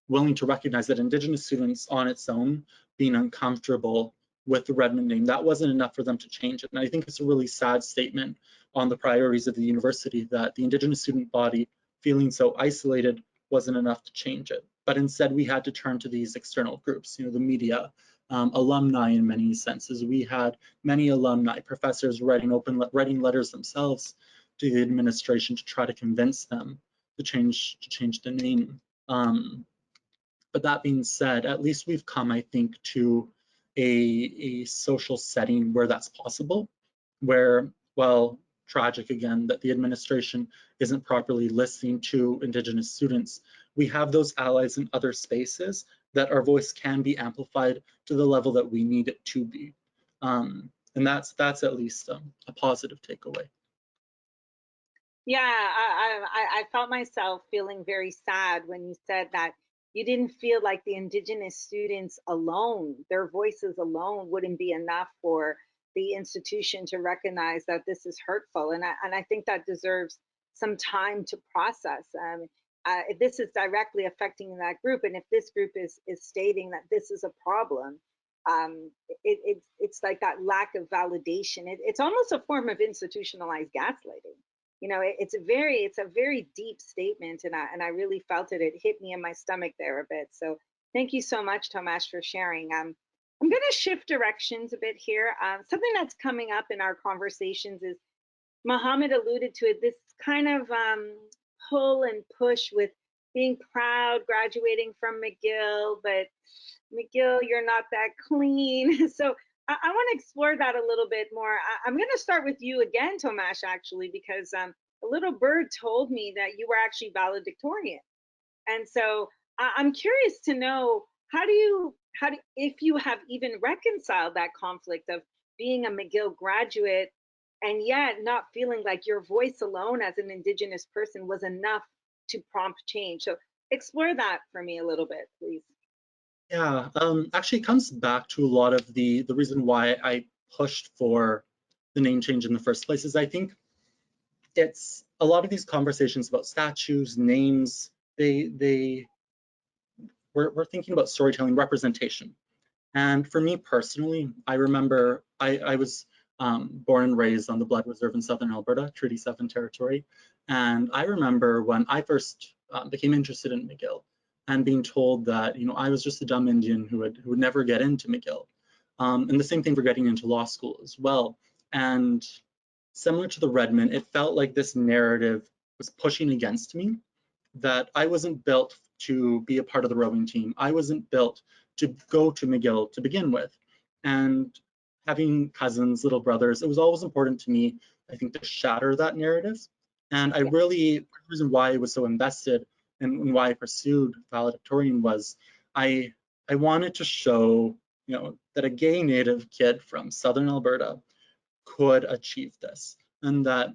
willing to recognize that Indigenous students on its own being uncomfortable with the Redmond name, that wasn't enough for them to change it. And I think it's a really sad statement on the priorities of the university that the Indigenous student body feeling so isolated wasn't enough to change it. But instead we had to turn to these external groups, the media, alumni in many senses. We had many alumni, professors writing letters themselves to the administration to try to convince them to change the name. But that being said, at least we've come, I think, to a social setting where that's possible, where, well, tragic again that the administration isn't properly listening to Indigenous students, we have those allies in other spaces that our voice can be amplified to the level that we need it to be. And that's at least a positive takeaway. Yeah, I felt myself feeling very sad when you said that you didn't feel like the Indigenous students alone, their voices alone wouldn't be enough for the institution to recognize that this is hurtful. And I think that deserves some time to process. This is directly affecting that group. And if this group is stating that this is a problem, it's like that lack of validation. It's almost a form of institutionalized gaslighting. It's a very deep statement, and I really felt it. It hit me in my stomach there a bit. So thank you so much, Tomasz, for sharing. I'm going to shift directions a bit here. Something that's coming up in our conversations is, Mohammed alluded to it, this kind of pull and push with being proud, graduating from McGill, but McGill, you're not that clean. So I want to explore that a little bit more. I'm going to start with you again, Tomasz, actually, because a little bird told me that you were actually valedictorian. And so I'm curious to know, if you have even reconciled that conflict of being a McGill graduate and yet not feeling like your voice alone as an Indigenous person was enough to prompt change. So explore that for me a little bit, please. Yeah, actually it comes back to a lot of the reason why I pushed for the name change in the first place is I think it's a lot of these conversations about statues, names, we're thinking about storytelling, representation. And for me personally, I remember I was born and raised on the Blood Reserve in Southern Alberta, Treaty 7 territory. And I remember when I first became interested in McGill and being told that, I was just a dumb Indian who would never get into McGill. And the same thing for getting into law school as well. And similar to the Redmond, it felt like this narrative was pushing against me, that I wasn't built to be a part of the rowing team. I wasn't built to go to McGill to begin with. And having cousins, little brothers, it was always important to me, I think, to shatter that narrative. And the reason why I was so invested and why I pursued valedictorian was I wanted to show, that a gay Native kid from Southern Alberta could achieve this, and that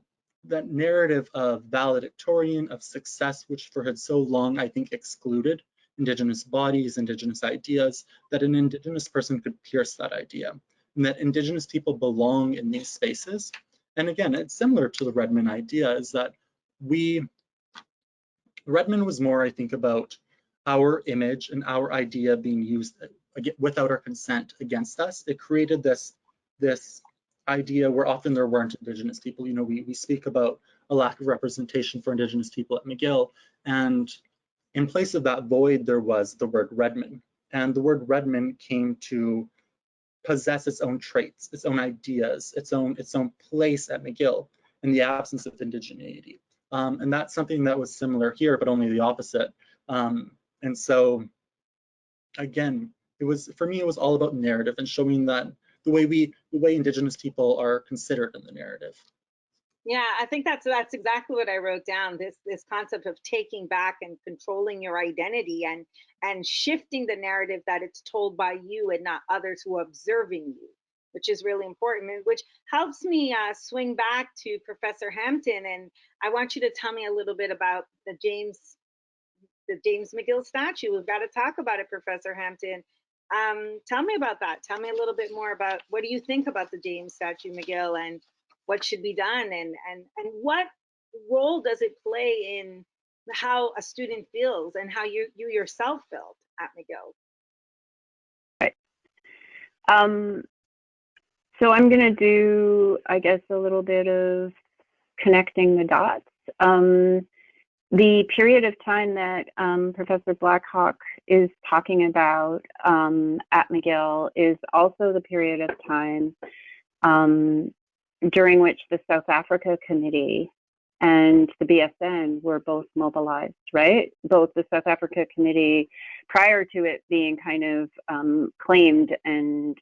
narrative of valedictorian, of success, which for had so long, I think, excluded Indigenous bodies, Indigenous ideas, that an Indigenous person could pierce that idea, and that Indigenous people belong in these spaces. And again, it's similar to the Redmond idea, is that Redmond was more, I think, about our image and our idea being used without our consent against us. It created this idea where often there weren't Indigenous people. You know, we speak about a lack of representation for Indigenous people at McGill, and in place of that void, there was the word Redman. And the word Redman came to possess its own traits, its own ideas, its own place at McGill in the absence of indigeneity. And that's something that was similar here, but only the opposite. And so, again, for me, it was all about narrative and showing that the way Indigenous people are considered in the narrative. Yeah, I think that's exactly what I wrote down. This concept of taking back and controlling your identity and shifting the narrative that it's told by you and not others who are observing you, which is really important, and which helps me swing back to Professor Hampton. And I want you to tell me a little bit about the James McGill statue. We've got to talk about it, Professor Hampton. Tell me about that. Tell me a little bit more about what do you think about the James statue McGill and what should be done, and what role does it play in how a student feels and how you yourself felt at McGill? Right. So I'm going to do, I guess, a little bit of connecting the dots. The period of time that Professor Blackhawk is talking about at McGill is also the period of time during which the South Africa Committee and the BSN were both mobilized, right? Both the South Africa Committee, prior to it being kind of claimed and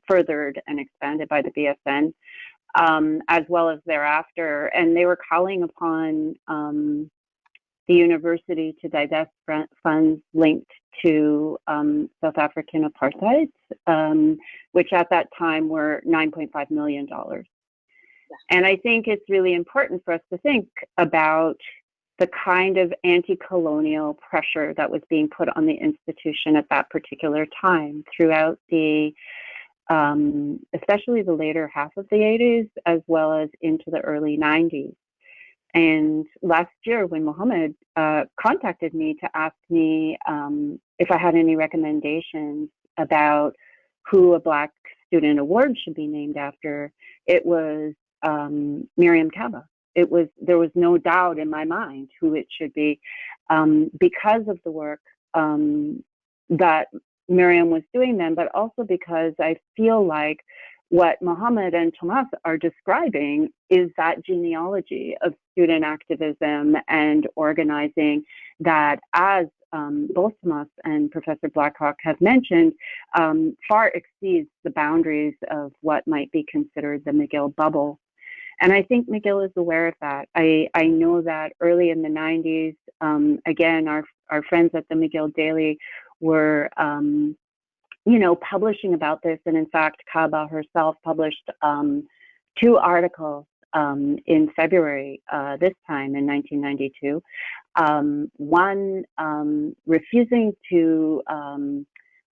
furthered and expanded by the BSN, as well as thereafter. And they were calling upon the university to divest funds linked to South African apartheid, which at that time were $9.5 million. And I think it's really important for us to think about the kind of anti-colonial pressure that was being put on the institution at that particular time throughout the, especially the later half of the 80s, as well as into the early 90s. And last year when Mohammed contacted me to ask me if I had any recommendations about who a Black Student Award should be named after, it was Miriam Kaba. There was no doubt in my mind who it should be, because of the work that Miriam was doing then, but also because I feel like what Mohammed and Tomas are describing is that genealogy of student activism and organizing that, as both Tomas and Professor Blackhawk have mentioned, far exceeds the boundaries of what might be considered the McGill bubble. And I think McGill is aware of that. I know that early in the 90s, again, our friends at the McGill Daily were publishing about this. And in fact, Kaba herself published 2 articles in February this time in 1992. One refusing to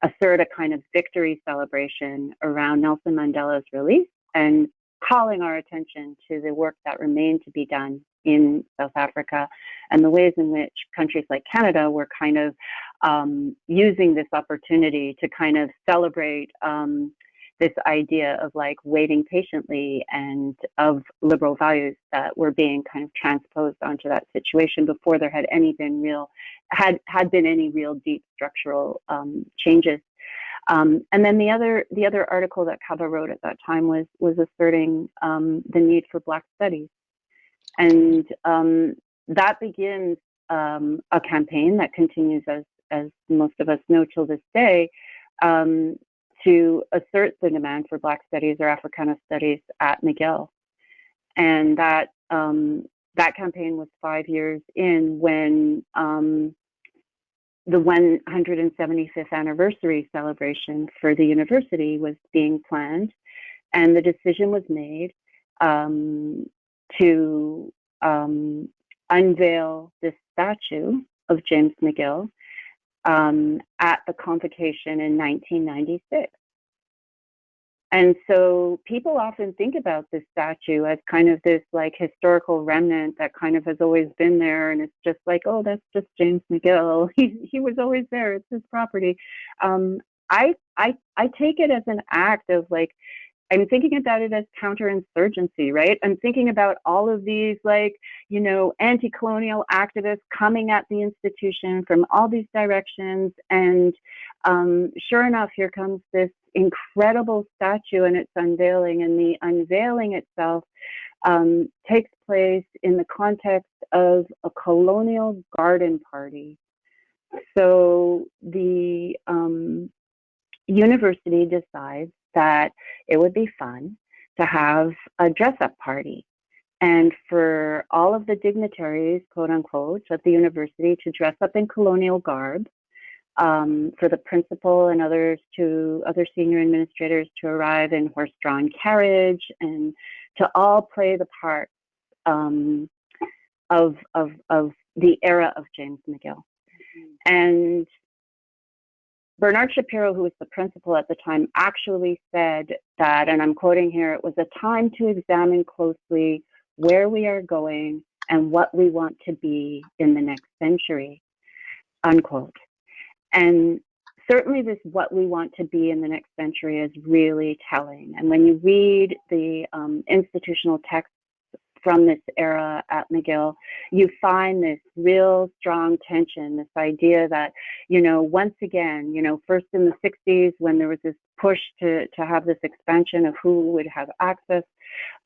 assert a kind of victory celebration around Nelson Mandela's release and calling our attention to the work that remained to be done in South Africa and the ways in which countries like Canada were kind of using this opportunity to kind of celebrate this idea of like waiting patiently and of liberal values that were being kind of transposed onto that situation before there had been any real deep structural changes. And then the other article that Kaba wrote at that time was asserting the need for Black studies. And that begins a campaign that continues, as most of us know till this day, to assert the demand for Black studies or Africana studies at McGill. And that campaign was 5 years in when the 175th anniversary celebration for the university was being planned, and the decision was made to unveil this statue of James McGill at the convocation in 1996. And so people often think about this statue as kind of this like historical remnant that kind of has always been there. And it's just like, oh, that's just James McGill. He was always there. It's his property. I take it as an act of like, I'm thinking about it as counterinsurgency, right? I'm thinking about all of these like, you know, anti-colonial activists coming at the institution from all these directions. And sure enough, here comes this incredible statue and its unveiling. And the unveiling itself takes place in the context of a colonial garden party. So the university decides that it would be fun to have a dress-up party and for all of the dignitaries, quote unquote, at the university to dress up in colonial garb, for the principal and other senior administrators to arrive in horse-drawn carriage and to all play the part of the era of James McGill. And Bernard Shapiro, who was the principal at the time, actually said that, and I'm quoting here, it was a time to examine closely where we are going and what we want to be in the next century, unquote. And certainly this what we want to be in the next century is really telling. And when you read the institutional texts from this era at McGill, you find this real strong tension, this idea that, you know, once again, you know, first in the 60s when there was this push to have this expansion of who would have access,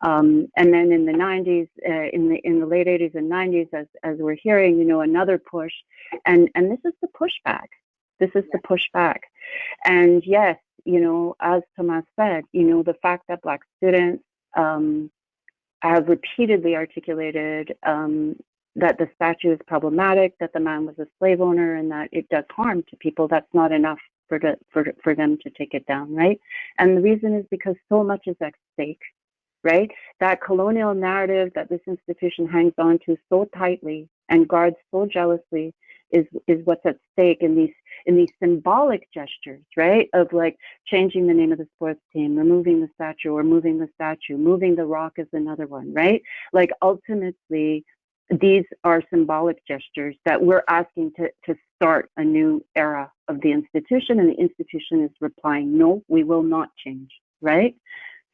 and then in the 90s, in the late 80s and 90s, as we're hearing, you know, another push, and this is the pushback. This is the pushback. And yes, you know, as Tomas said, you know, the fact that Black students have repeatedly articulated that the statue is problematic, that the man was a slave owner, and that it does harm to people, that's not enough for them to take it down, right? And the reason is because so much is at stake, right? That colonial narrative that this institution hangs on to so tightly and guards so jealously is what's at stake in these symbolic gestures, right? Of like changing the name of the sports team, removing the statue or moving the statue, moving the rock is another one, right? Like ultimately, these are symbolic gestures that we're asking to start a new era of the institution, and the institution is replying, no, we will not change, right?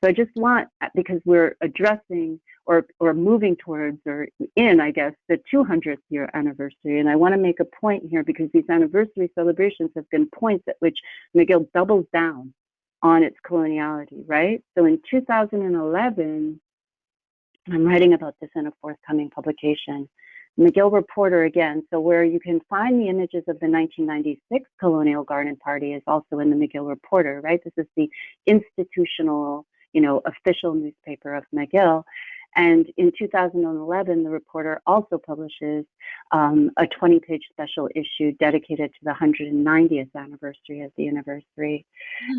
So I just want, because we're addressing or moving towards or in, I guess, the 200th year anniversary. And I want to make a point here because these anniversary celebrations have been points at which McGill doubles down on its coloniality, right? So in 2011, I'm writing about this in a forthcoming publication, McGill Reporter again, so where you can find the images of the 1996 Colonial Garden Party is also in the McGill Reporter, right? This is the institutional, you know, official newspaper of McGill. And in 2011, the Reporter also publishes a 20-page special issue dedicated to the 190th anniversary of the anniversary.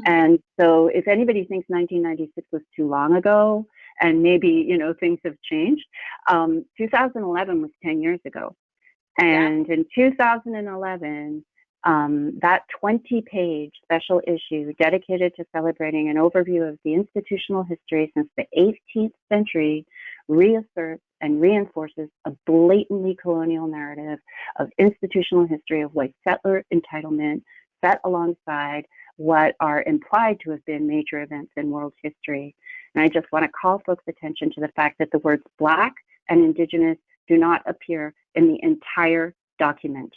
And so if anybody thinks 1996 was too long ago, and maybe, you know, things have changed, 2011 was 10 years ago. And in 2011, that 20-page special issue dedicated to celebrating an overview of the institutional history since the 18th century reasserts and reinforces a blatantly colonial narrative of institutional history of white settler entitlement set alongside what are implied to have been major events in world history. And I just want to call folks' attention to the fact that the words Black and Indigenous do not appear in the entire document.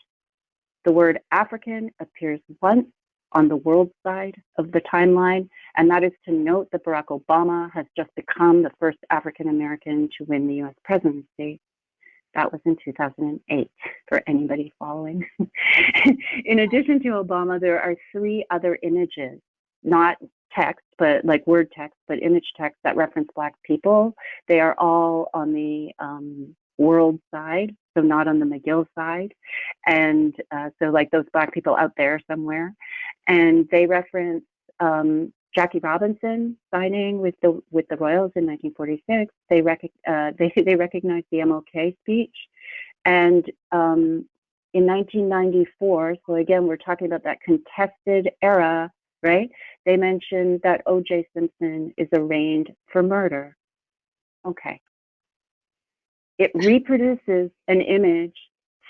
The word African appears once on the world side of the timeline, and that is to note that Barack Obama has just become the first African American to win the US presidency. That was in 2008, for anybody following. In addition to Obama, there are 3 other images, not text, but like word text, but image text that reference Black people. They are all on the world side, so not on the McGill side. And so like those Black people out there somewhere. And they reference Jackie Robinson signing with the Royals in 1946. They recognize the MLK speech. And in 1994, so again, we're talking about that contested era, right? They mention that O.J. Simpson is arraigned for murder. Okay. It reproduces an image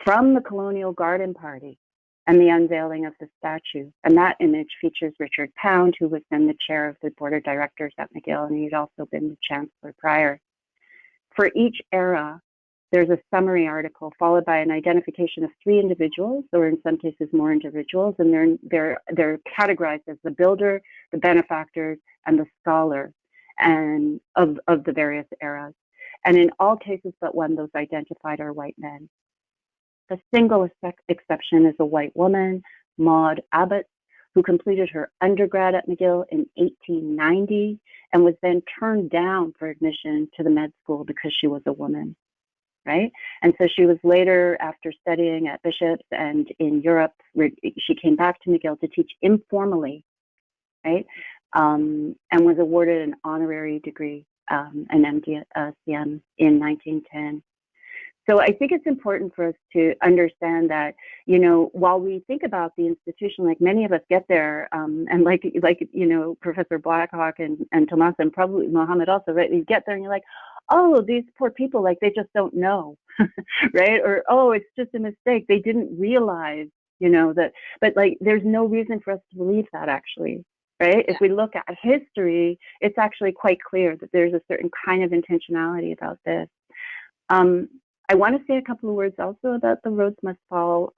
from the Colonial Garden Party and the unveiling of the statue. And that image features Richard Pound, who was then the chair of the board of directors at McGill, and he'd also been the chancellor prior. For each era, there's a summary article followed by an identification of 3 individuals, or in some cases more individuals, and they're categorized as the builder, the benefactors, and the scholar and of the various eras. And in all cases but one, those identified are white men. A single exception is a white woman, Maud Abbott, who completed her undergrad at McGill in 1890 and was then turned down for admission to the med school because she was a woman, right? And so she was later, after studying at Bishop's and in Europe, she came back to McGill to teach informally, right? And was awarded an honorary degree, an MD.CM in 1910. So I think it's important for us to understand that, you know, while we think about the institution, like many of us get there, and like you know, Professor Blackhawk and Tomas and probably Mohammed also, right? You get there and you're like, oh, these poor people, like they just don't know, right? Or, oh, it's just a mistake. They didn't realize, you know, that, but like there's no reason for us to believe that actually, right? If we look at history, it's actually quite clear that there's a certain kind of intentionality about this. I want to say a couple of words also about the Rhodes Must Fall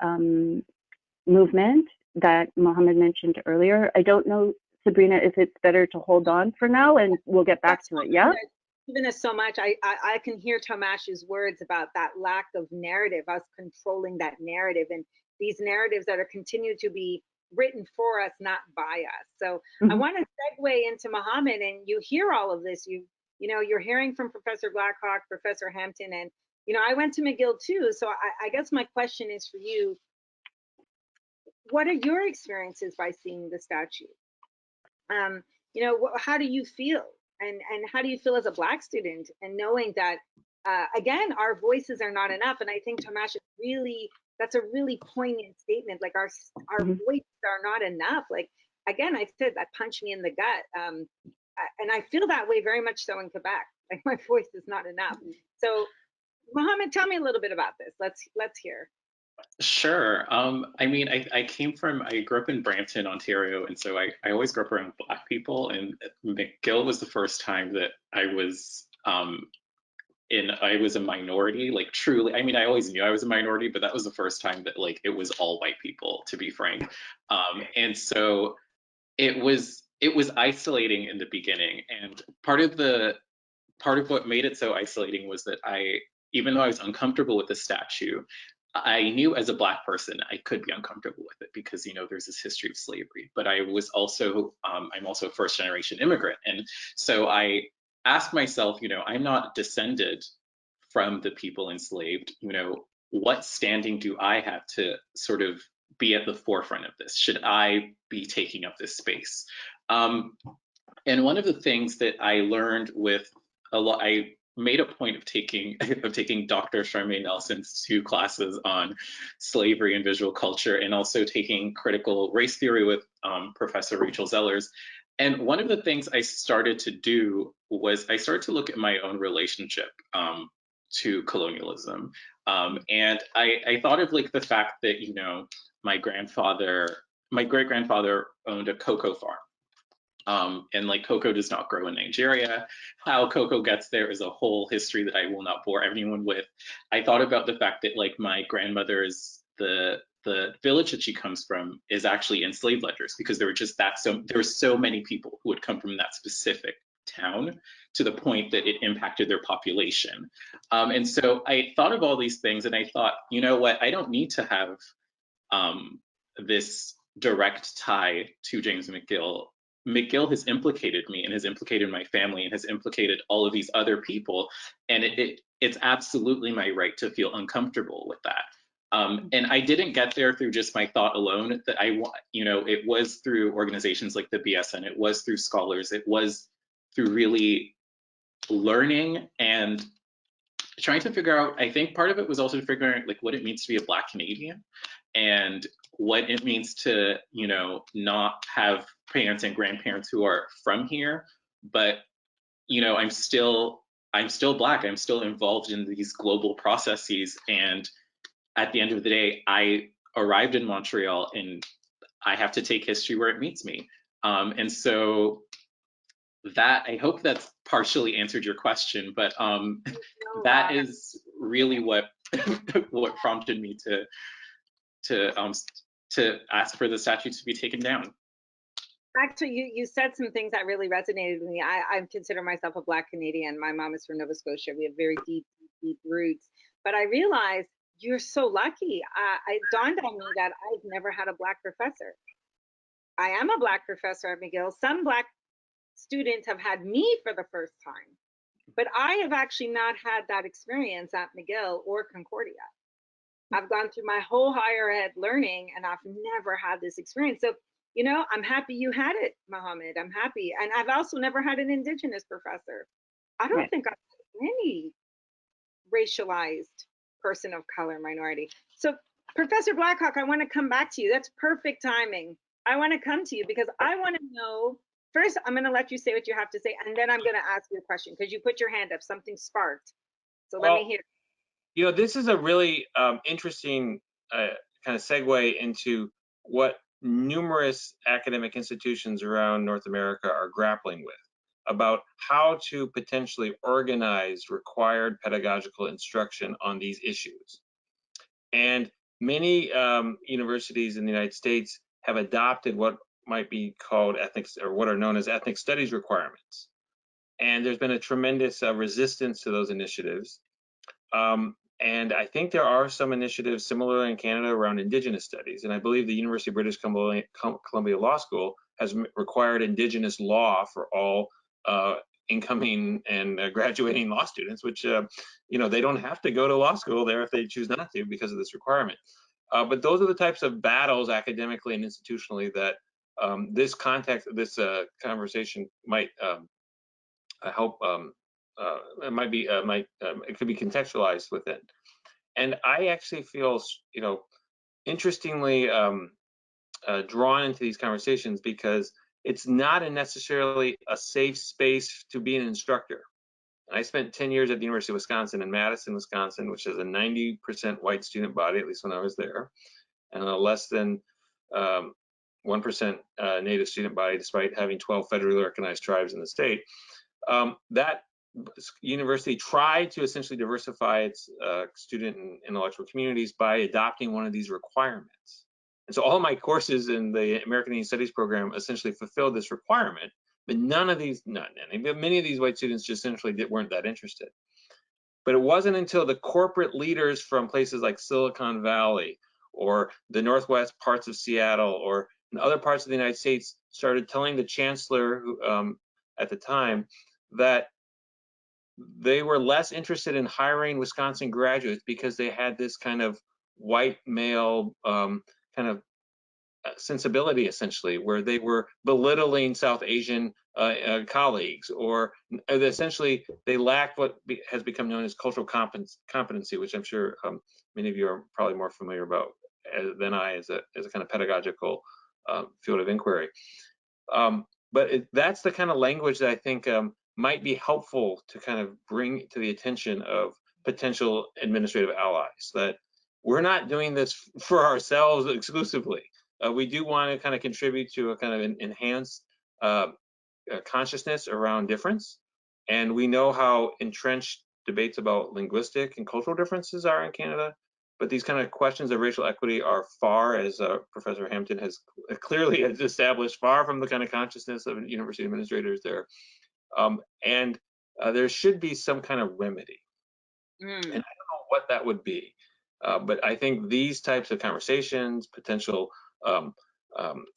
movement that Mohammed mentioned earlier. I don't know, Sabrina, if it's better to hold on for now and we'll get back to it, yeah? Given us so much, I can hear Tomash's words about that lack of narrative, us controlling that narrative, and these narratives that are continued to be written for us, not by us. So I want to segue into Mohammed, and you hear all of this. You know, you're hearing from Professor Blackhawk, Professor Hampton, and you know, I went to McGill too. So I guess my question is for you: what are your experiences by seeing the statue? You know, how do you feel? And how do you feel as a Black student and knowing that, again, our voices are not enough? And I think Tomash, that's a really poignant statement. Like our voices are not enough. Like, again, I said that punched me in the gut. And I feel that way very much so in Quebec. Like my voice is not enough. So Mohammed, tell me a little bit about this. Let's hear. Sure. I mean, I grew up in Brampton, Ontario, and so I always grew up around Black people, and McGill was the first time that I was a minority, like truly. I mean, I always knew I was a minority, but that was the first time that like it was all white people, to be frank. And so it was isolating in the beginning, and part of what made it so isolating was that even though I was uncomfortable with the statue, I knew as a Black person I could be uncomfortable with it because, you know, there's this history of slavery. But I was also, I'm also a first generation immigrant. And so I asked myself, you know, I'm not descended from the people enslaved. You know, what standing do I have to sort of be at the forefront of this? Should I be taking up this space? And one of the things that I learned with I made a point of taking Dr. Charmaine Nelson's 2 classes on slavery and visual culture, and also taking critical race theory with Professor Rachel Zellers. And one of the things I started to do was I started to look at my own relationship to colonialism. And I thought of like the fact that, you know, my great-grandfather owned a cocoa farm. And like cocoa does not grow in Nigeria. How cocoa gets there is a whole history that I will not bore everyone with. I thought about the fact that like my grandmother's, the village that she comes from is actually enslaved ledgers, because there were so many people who would come from that specific town to the point that it impacted their population. And so I thought of all these things and I thought, you know what, I don't need to have this direct tie to James McGill. McGill has implicated me and has implicated my family and has implicated all of these other people. And it's absolutely my right to feel uncomfortable with that. And I didn't get there through just my thought alone. That it was through organizations like the BSN, it was through scholars, it was through really learning and trying to figure out, I think part of it was also figuring out like what it means to be a Black Canadian and what it means to, you know, not have parents and grandparents who are from here, but, you know, I'm still Black. I'm still involved in these global processes. And at the end of the day, I arrived in Montreal and I have to take history where it meets me. And so that, I hope that's partially answered your question, but that is really what what prompted me to ask for the statue to be taken down. Actually, you said some things that really resonated with me. I consider myself a Black Canadian. My mom is from Nova Scotia. We have very deep roots. But I realized you're so lucky. It dawned on me that I've never had a Black professor. I am a Black professor at McGill. Some Black students have had me for the first time, but I have actually not had that experience at McGill or Concordia. I've gone through my whole higher ed learning and I've never had this experience. So, you know, I'm happy you had it, Mohammed. I'm happy. And I've also never had an Indigenous professor. I don't think I've had any racialized person of color, minority. So Professor Blackhawk, I want to come back to you. That's perfect timing. I want to come to you because I want to know, first, I'm going to let you say what you have to say, and then I'm going to ask you a question because you put your hand up, something sparked. So let me hear. You know, this is a really interesting kind of segue into what numerous academic institutions around North America are grappling with about how to potentially organize required pedagogical instruction on these issues. And many universities in the United States have adopted what might be called ethics, or what are known as ethnic studies requirements. And there's been a tremendous resistance to those initiatives. And I think there are some initiatives similar in Canada around Indigenous studies. And I believe the University of British Columbia Law School has required Indigenous law for all incoming and graduating law students, which, you know, they don't have to go to law school there if they choose not to because of this requirement. But those are the types of battles academically and institutionally that this context, this conversation might help. It could be contextualized within. And I actually feel, you know, interestingly drawn into these conversations because it's not necessarily a safe space to be an instructor. I spent 10 years at the University of Wisconsin in Madison, Wisconsin, which is a 90% white student body, at least when I was there, and a less than 1% Native student body, despite having 12 federally recognized tribes in the state. That university tried to essentially diversify its student and intellectual communities by adopting one of these requirements. And so all my courses in the American Indian Studies program essentially fulfilled this requirement, but many of these white students just essentially weren't that interested. But it wasn't until the corporate leaders from places like Silicon Valley or the northwest parts of Seattle or in other parts of the United States started telling the chancellor at the time that they were less interested in hiring Wisconsin graduates because they had this kind of white male kind of sensibility, essentially, where they were belittling South Asian colleagues, or essentially they lacked what has become known as cultural competency, which I'm sure many of you are probably more familiar about than I as a kind of pedagogical field of inquiry. But that's the kind of language that I think might be helpful to kind of bring to the attention of potential administrative allies, that we're not doing this for ourselves exclusively. We do want to kind of contribute to a kind of enhanced consciousness around difference. And we know how entrenched debates about linguistic and cultural differences are in Canada. But these kind of questions of racial equity are far, as Professor Hampton has clearly established, far from the kind of consciousness of university administrators there. And there should be some kind of remedy. And I don't know what that would be. But I think these types of conversations, potential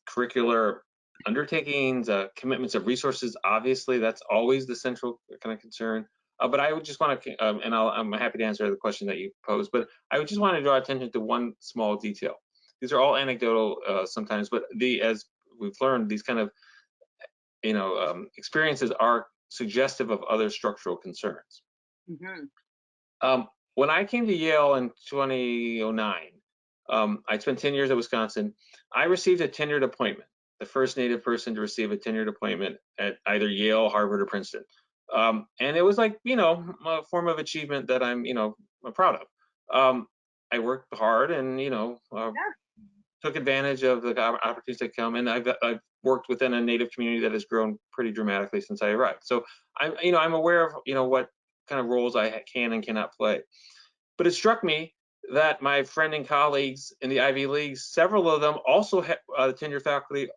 curricular undertakings, commitments of resources, obviously, that's always the central kind of concern. But I would just want to, and I'm happy to answer the question that you posed, but I would just want to draw attention to one small detail. These are all anecdotal sometimes, but as we've learned, these kind of, you know, experiences are suggestive of other structural concerns. When I came to Yale in 2009, I spent 10 years at Wisconsin. I received a tenured appointment, the first Native person to receive a tenured appointment at either Yale, Harvard, or Princeton. And it was like, a form of achievement that I'm, proud of. I worked hard and, took advantage of the opportunities that come, and I've worked within a Native community that has grown pretty dramatically since I arrived. So I'm aware of, what kind of roles I can and cannot play. But it struck me that my friend and colleagues in the Ivy Leagues, several of them also had tenured faculty,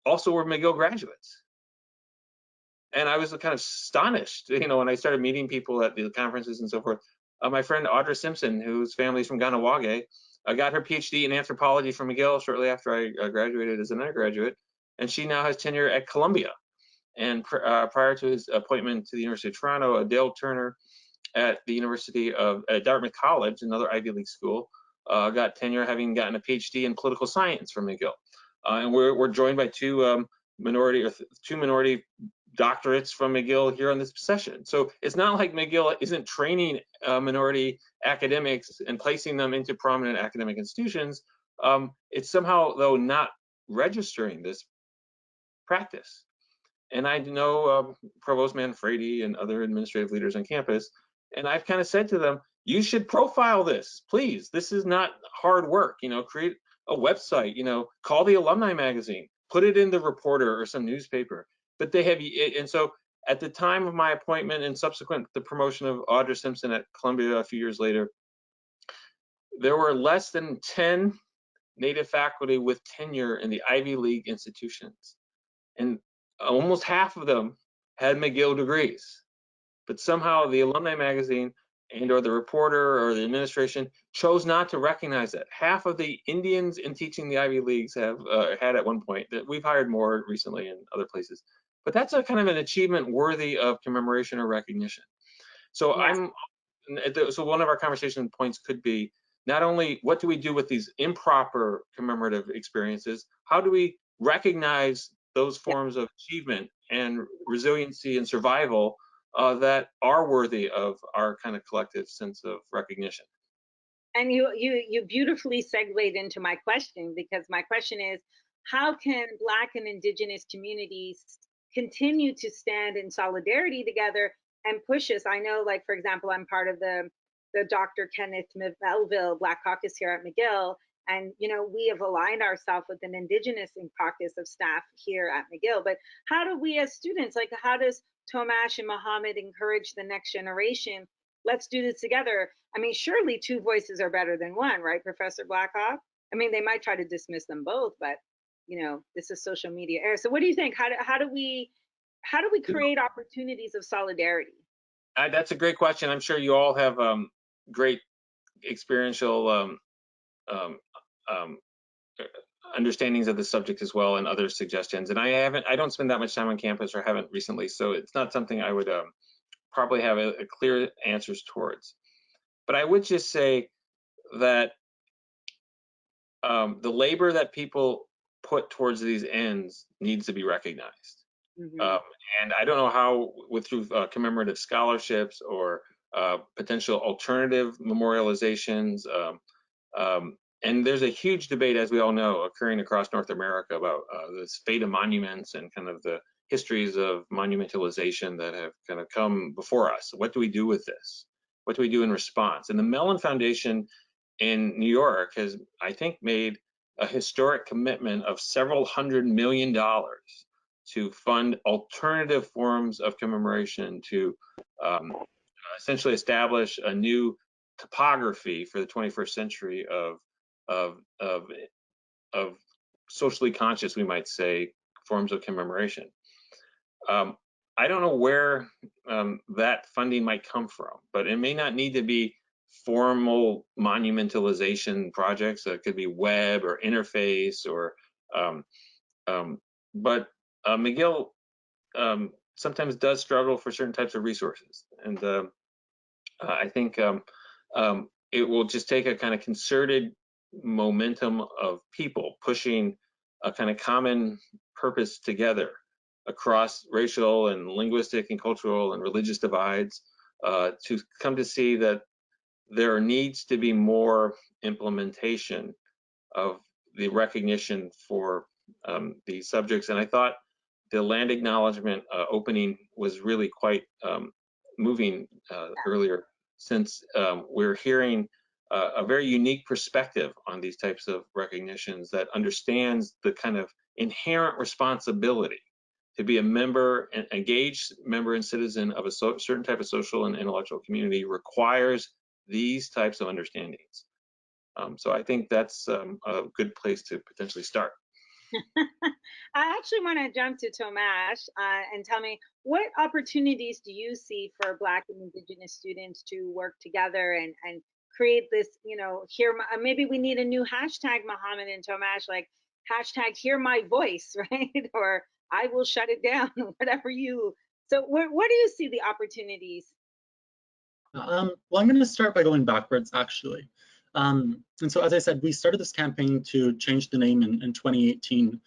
also were McGill graduates. And I was kind of astonished, when I started meeting people at the conferences and so forth. My friend Audra Simpson, whose family's from Ganawage, got her PhD in anthropology from McGill shortly after I graduated as an undergraduate, and she now has tenure at Columbia. And prior to his appointment to the University of Toronto, Dale Turner at the University of Dartmouth College, another Ivy League school, got tenure having gotten a PhD in political science from McGill. And we're joined by two minority doctorates from McGill here on this session. So it's not like McGill isn't training minority academics and placing them into prominent academic institutions. It's somehow, though, not registering this practice. And I know Provost Manfredi and other administrative leaders on campus, and I've kind of said to them, you should profile this, please. This is not hard work, create a website, call the alumni magazine, put it in the Reporter or some newspaper. But they have, and so at the time of my appointment and subsequent the promotion of Audra Simpson at Columbia a few years later, there were less than 10 Native faculty with tenure in the Ivy League institutions. And almost half of them had McGill degrees. But somehow the alumni magazine and or the Reporter or the administration chose not to recognize that. Half of the Indians in teaching the Ivy Leagues have had at one point, that we've hired more recently in other places. But that's a kind of an achievement worthy of commemoration or recognition. So so one of our conversation points could be not only what do we do with these improper commemorative experiences, how do we recognize those forms of achievement and resiliency and survival that are worthy of our kind of collective sense of recognition. And you beautifully segued into my question, because my question is, how can Black and Indigenous communities continue to stand in solidarity together and push us? I know, like, for example, I'm part of the Dr. Kenneth Melville Black Caucus here at McGill, and we have aligned ourselves with an Indigenous caucus of staff here at McGill. But how do we as students, like, how does Tomash and Mohammed encourage the next generation? Let's do this together. I mean, surely two voices are better than one, right, Professor Blackhawk? I mean, they might try to dismiss them both, but this is social media era. So what do you think? How do we create opportunities of solidarity? That's a great question. I'm sure you all have great experiential understandings of the subject as well, and other suggestions. And I don't spend that much time on campus, or haven't recently, so it's not something I would probably have a clear answers towards. But I would just say that the labor that people put towards these ends needs to be recognized. Mm-hmm. And I don't know how, through commemorative scholarships or potential alternative memorializations. And there's a huge debate, as we all know, occurring across North America about this fate of monuments and kind of the histories of monumentalization that have kind of come before us. What do we do with this? What do we do in response? And the Mellon Foundation in New York has, I think, made a historic commitment of several $100 million to fund alternative forms of commemoration, to essentially establish a new topography for the 21st century of socially conscious, we might say, forms of commemoration. I don't know where that funding might come from, but it may not need to be formal monumentalization projects. It could be web or interface, or but McGill sometimes does struggle for certain types of resources, and I think it will just take a kind of concerted momentum of people pushing a kind of common purpose together across racial and linguistic and cultural and religious divides, to come to see that there needs to be more implementation of the recognition for these subjects. And I thought the land acknowledgement opening was really quite moving earlier, since we're hearing a very unique perspective on these types of recognitions that understands the kind of inherent responsibility to be a member, an engaged member and citizen of a certain type of social and intellectual community requires these types of understandings. So I think that's a good place to potentially start. I actually want to jump to Tomasz and tell me, what opportunities do you see for Black and Indigenous students to work together and create this, you know, maybe we need a new hashtag, Mohammed and Tomasz, like hashtag hear my voice, right? Or I will shut it down, whatever you. So where do you see the opportunities? Well, I'm going to start by going backwards, actually. And so, as I said, we started this campaign to change the name in 2018.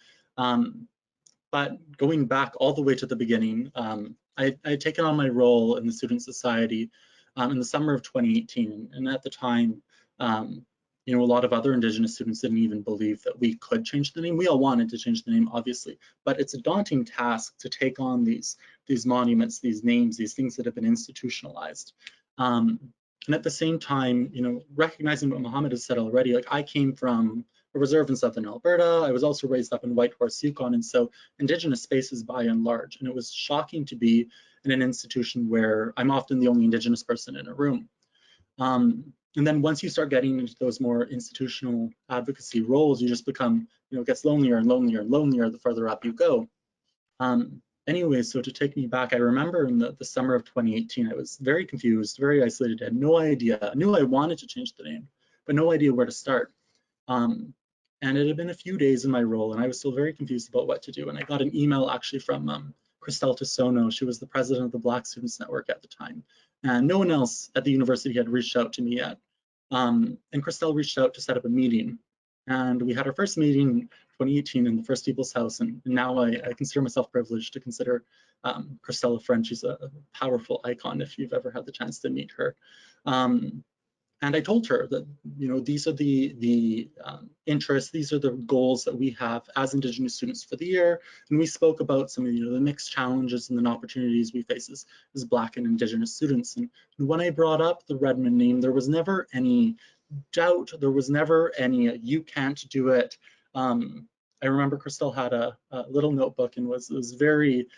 But going back all the way to the beginning, I had taken on my role in the Student Society in the summer of 2018. And at the time, you know, a lot of other Indigenous students didn't even believe that we could change the name. We all wanted to change the name, obviously, but it's a daunting task to take on these monuments, these names, these things that have been institutionalized. And at the same time, you know, recognizing what Mohammed has said already, like I came from a reserve in southern Alberta. I was also raised up in Whitehorse, Yukon, and so Indigenous spaces by and large. And it was shocking to be in an institution where I'm often the only Indigenous person in a room. And then once you start getting into those more institutional advocacy roles, you just become, you know, it gets lonelier and lonelier and lonelier the further up you go. Anyway, so to take me back, I remember in the summer of 2018, I was very confused, very isolated, had no idea. I knew I wanted to change the name, but no idea where to start. And it had been a few days in my role, and I was still very confused about what to do. And I got an email actually from Christelle Tisono. She was the president of the Black Students Network at the time. And no one else at the university had reached out to me yet. And Christelle reached out to set up a meeting. And we had our first meeting in 2018 in the First People's House. And now I consider myself privileged to consider Christelle a friend. She's a powerful icon if you've ever had the chance to meet her. And I told her that, you know, these are the interests, these are the goals that we have as Indigenous students for the year. And we spoke about some of, you know, the mixed challenges and then opportunities we face as Black and Indigenous students. And when I brought up the Redmond name, there was never any doubt, there was never any you can't do it. I remember Christelle had a little notebook and was very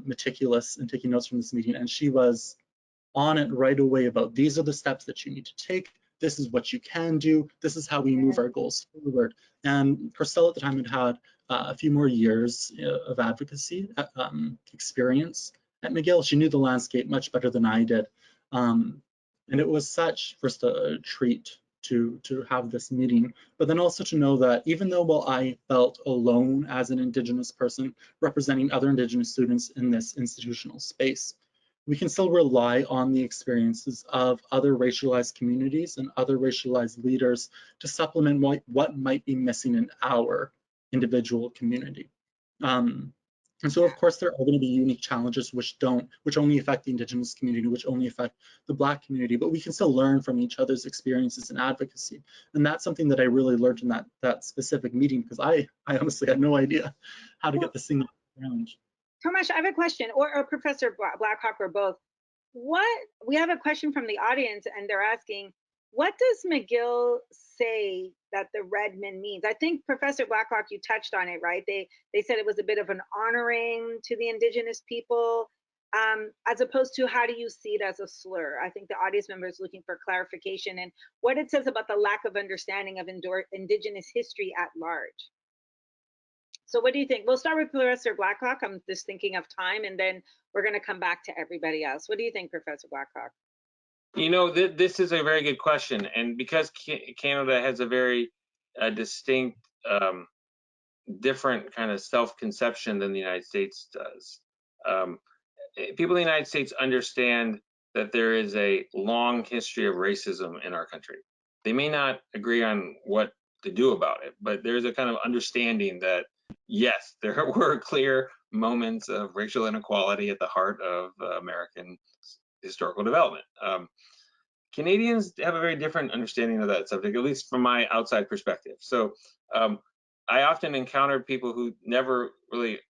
meticulous in taking notes from this meeting, and she was on it right away about these are the steps that you need to take. This is what you can do. This is how we move our goals forward. And Christelle at the time had a few more years of advocacy experience at McGill. She knew the landscape much better than I did. And it was such first a treat to have this meeting, but then also to know that even though while I felt alone as an Indigenous person representing other Indigenous students in this institutional space, we can still rely on the experiences of other racialized communities and other racialized leaders to supplement what might be missing in our individual community. And so, of course, there are going to be unique challenges which only affect the Indigenous community, which only affect the Black community, but we can still learn from each other's experiences and advocacy. And that's something that I really learned in that specific meeting, because I honestly had no idea how to get this thing around. Tomasz, I have a question, or Professor Blackhawk, or both. We have a question from the audience, and they're asking, what does McGill say that the Redmond means? I think Professor Blackhawk, you touched on it, right? They said it was a bit of an honoring to the Indigenous people, as opposed to how do you see it as a slur? I think the audience member is looking for clarification and what it says about the lack of understanding of Indigenous history at large. So what do you think? We'll start with Professor Blackhawk. I'm just thinking of time, and then we're going to come back to everybody else. What do you think, Professor Blackhawk? You know, this is a very good question. And because Canada has a very distinct, different kind of self-conception than the United States does, people in the United States understand that there is a long history of racism in our country. They may not agree on what to do about it, but there's a kind of understanding that yes, there were clear moments of racial inequality at the heart of American historical development. Canadians have a very different understanding of that subject, at least from my outside perspective. So I often encountered people who never really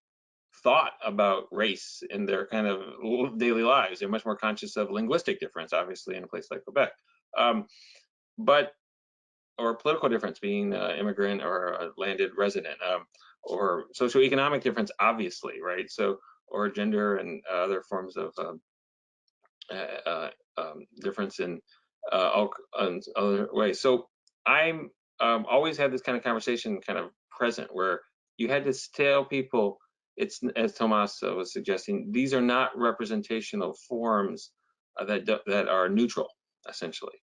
thought about race in their kind of daily lives. They're much more conscious of linguistic difference, obviously, in a place like Quebec, or political difference, being immigrant or a landed resident, or socioeconomic difference, obviously, right? So, or gender and other forms of difference in other ways. So I'm always had this kind of conversation kind of present where you had to tell people, it's, as Tomas was suggesting, these are not representational forms that are neutral, essentially.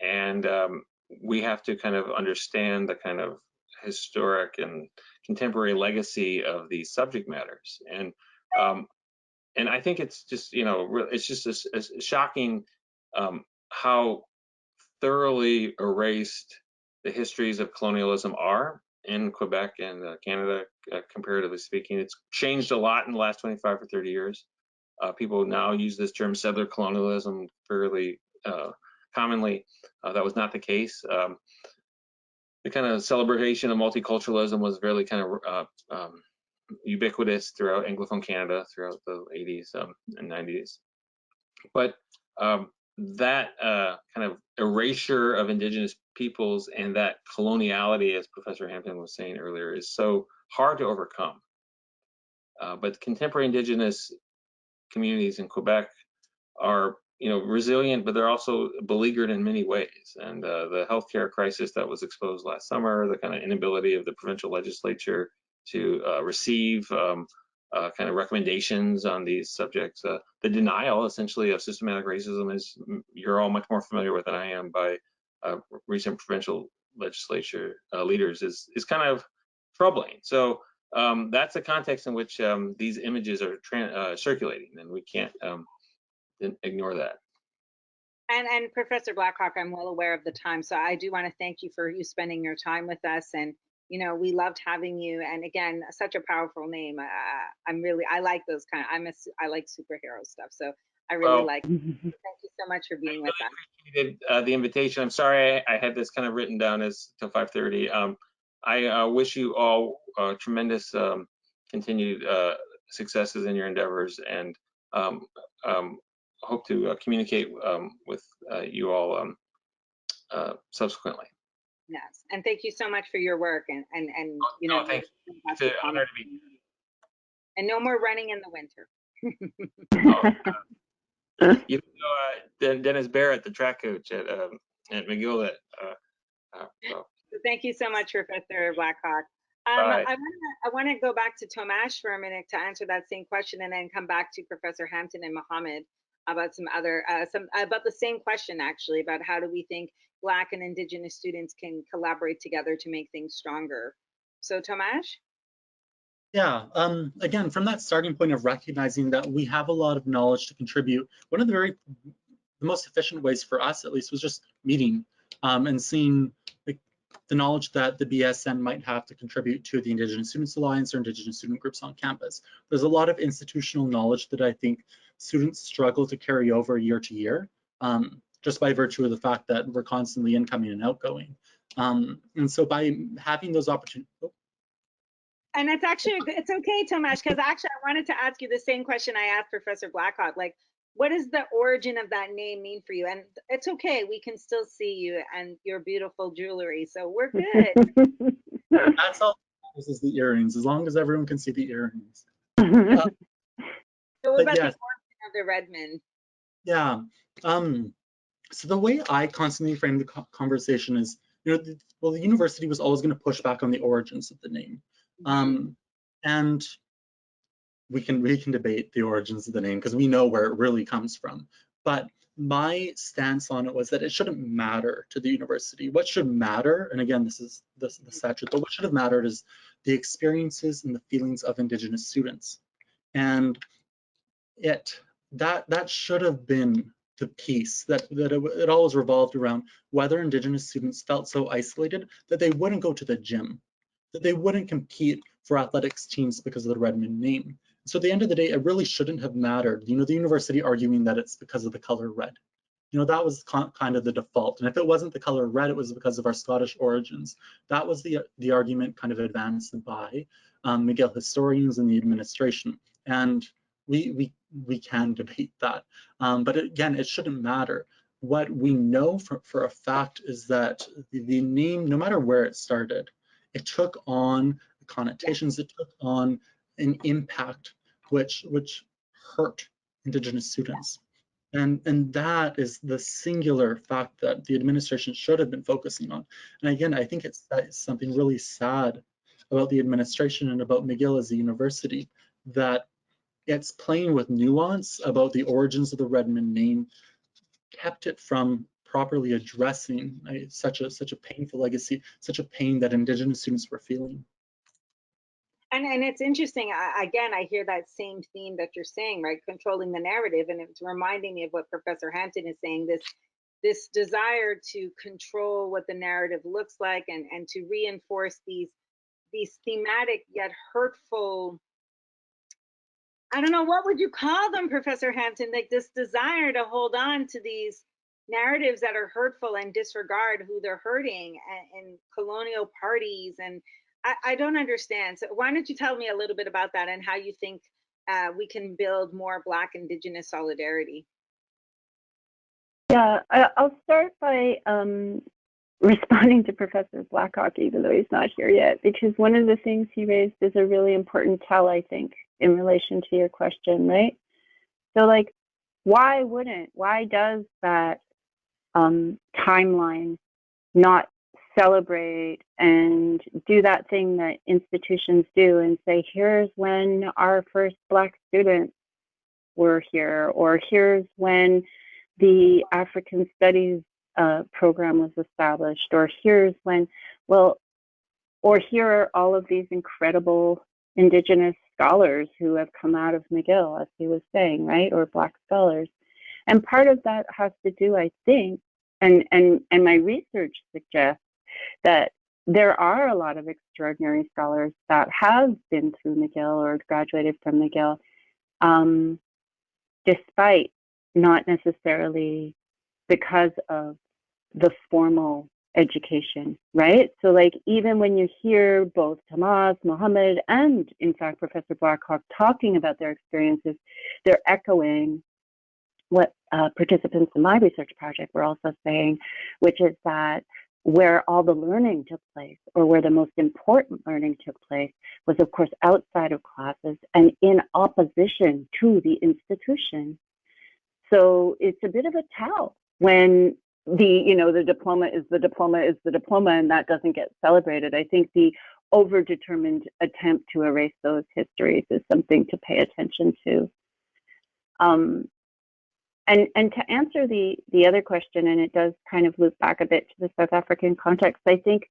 And we have to kind of understand the kind of historic and contemporary legacy of these subject matters. And I think it's just, you know, it's just a shocking how thoroughly erased the histories of colonialism are in Quebec and Canada, comparatively speaking. It's changed a lot in the last 25 or 30 years. People now use this term settler colonialism fairly commonly. That was not the case. The kind of celebration of multiculturalism was really kind of ubiquitous throughout Anglophone Canada throughout the 80s and 90s. But that kind of erasure of Indigenous peoples and that coloniality, as Professor Hampton was saying earlier, is so hard to overcome. But contemporary Indigenous communities in Quebec are, you know, resilient, but they're also beleaguered in many ways. And the healthcare crisis that was exposed last summer, the kind of inability of the provincial legislature to receive kind of recommendations on these subjects, the denial essentially of systematic racism, is you're all much more familiar with than I am, by recent provincial legislature leaders, is kind of troubling. So that's the context in which these images are circulating, and we can't ignore that. And Professor Blackhawk, I'm well aware of the time, so I do want to thank you for you spending your time with us. And you know, we loved having you. And again, such a powerful name. I like those kind of, I like superhero stuff. So I really like it. Thank you so much for being with us. Appreciated the invitation. I'm sorry I had this kind of written down as till 5:30. I wish you all tremendous continued successes in your endeavors, and hope to communicate with you all subsequently. Yes, and thank you so much for your work, and you know, thanks. It's an honor to be here. And no more running in the winter. You know, Dennis Barrett, the track coach at McGill. So thank you so much, Professor Blackhawk. I want to go back to Tomas for a minute to answer that same question, and then come back to Professor Hampton and Mohammed about some other about the same question, actually, about how do we think Black and Indigenous students can collaborate together to make things stronger. So Tomas? Yeah, again, from that starting point of recognizing that we have a lot of knowledge to contribute, one of the most efficient ways for us, at least, was just meeting and seeing the knowledge that the BSN might have to contribute to the Indigenous Students Alliance or Indigenous student groups on campus. There's a lot of institutional knowledge that I think students struggle to carry over year to year, just by virtue of the fact that we're constantly incoming and outgoing. And so by having those opportunities. And it's actually, it's okay, Tomas, because actually I wanted to ask you the same question I asked Professor Blackhawk, like, what does the origin of that name mean for you? And it's okay, we can still see you and your beautiful jewelry, so we're good. That's all this is, the earrings, as long as everyone can see the earrings. So what about yes, the origin of the Redmond? Yeah, so the way I constantly frame the conversation is, you know, well, the university was always going to push back on the origins of the name. And we can debate the origins of the name because we know where it really comes from. But my stance on it was that it shouldn't matter to the university. What should matter, and again, this is the statute, but what should have mattered is the experiences and the feelings of Indigenous students. And that should have been the piece that it always revolved around, whether Indigenous students felt so isolated that they wouldn't go to the gym, that they wouldn't compete for athletics teams because of the Redmond name. So at the end of the day, it really shouldn't have mattered. You know, the university arguing that it's because of the color red. you know, that was kind of the default. And if it wasn't the color red, it was because of our Scottish origins. That was the argument kind of advanced by McGill historians and the administration. And we can debate that. But again, it shouldn't matter. What we know for a fact is that the name, no matter where it started, it took on connotations, it took on an impact which hurt Indigenous students. And that is the singular fact that the administration should have been focusing on. And again, I think it's something really sad about the administration and about McGill as a university, that it's playing with nuance about the origins of the Redmond name, kept it from properly addressing such a painful legacy, such a pain that Indigenous students were feeling. And it's interesting, again, I hear that same theme that you're saying, right? Controlling the narrative. And it's reminding me of what Professor Hampton is saying, this desire to control what the narrative looks like and to reinforce these thematic yet hurtful, I don't know, what would you call them, Professor Hampton? Like this desire to hold on to these narratives that are hurtful and disregard who they're hurting, and colonial parties. And I don't understand. So why don't you tell me a little bit about that and how you think we can build more Black Indigenous solidarity? Yeah, I'll start by responding to Professor Blackhawk, even though he's not here yet, because one of the things he raised is a really important tell, I think, in relation to your question, right? So like, why does that timeline not celebrate and do that thing that institutions do and say, here's when our first Black students were here, or here's when the African Studies program was established, or here's when, well, or here are all of these incredible Indigenous scholars who have come out of McGill, as he was saying, right, or Black scholars. And part of that has to do, I think, and my research suggests that there are a lot of extraordinary scholars that have been through McGill or graduated from McGill, despite not necessarily because of the formal education, right? So like, even when you hear both Tomas, Mohammed, and in fact, Professor Blackhawk talking about their experiences, they're echoing what participants in my research project were also saying, which is that where all the learning took place, or where the most important learning took place, was of course outside of classes and in opposition to the institution. So it's a bit of a tell when the diploma is the diploma, and that doesn't get celebrated. I think the over-determined attempt to erase those histories is something to pay attention to. And to answer the other question, and it does kind of loop back a bit to the South African context, I think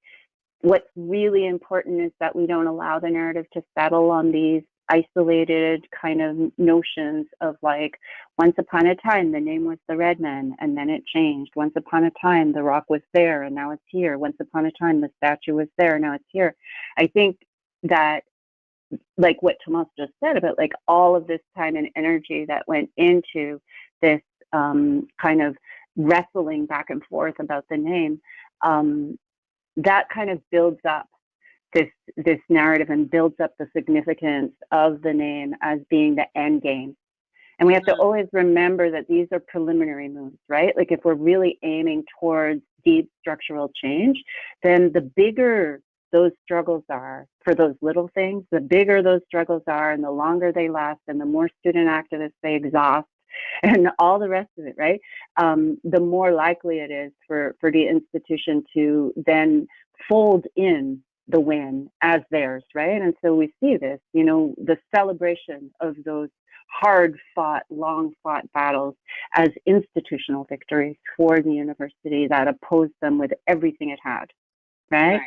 what's really important is that we don't allow the narrative to settle on these isolated kind of notions of like, once upon a time the name was the Red Men and then it changed. Once upon a time the rock was there and now it's here. Once upon a time the statue was there, now it's here. I think that, like what Tomas just said about like all of this time and energy that went into this kind of wrestling back and forth about the name, that kind of builds up this narrative and builds up the significance of the name as being the end game. And we have to always remember that these are preliminary moves, right? Like if we're really aiming towards deep structural change, then the bigger those struggles are for those little things, the bigger those struggles are and the longer they last and the more student activists they exhaust and all the rest of it, right? The more likely it is for the institution to then fold in the win as theirs, right? And so we see this, the celebration of those hard-fought, long-fought battles as institutional victories for the university that opposed them with everything it had, right?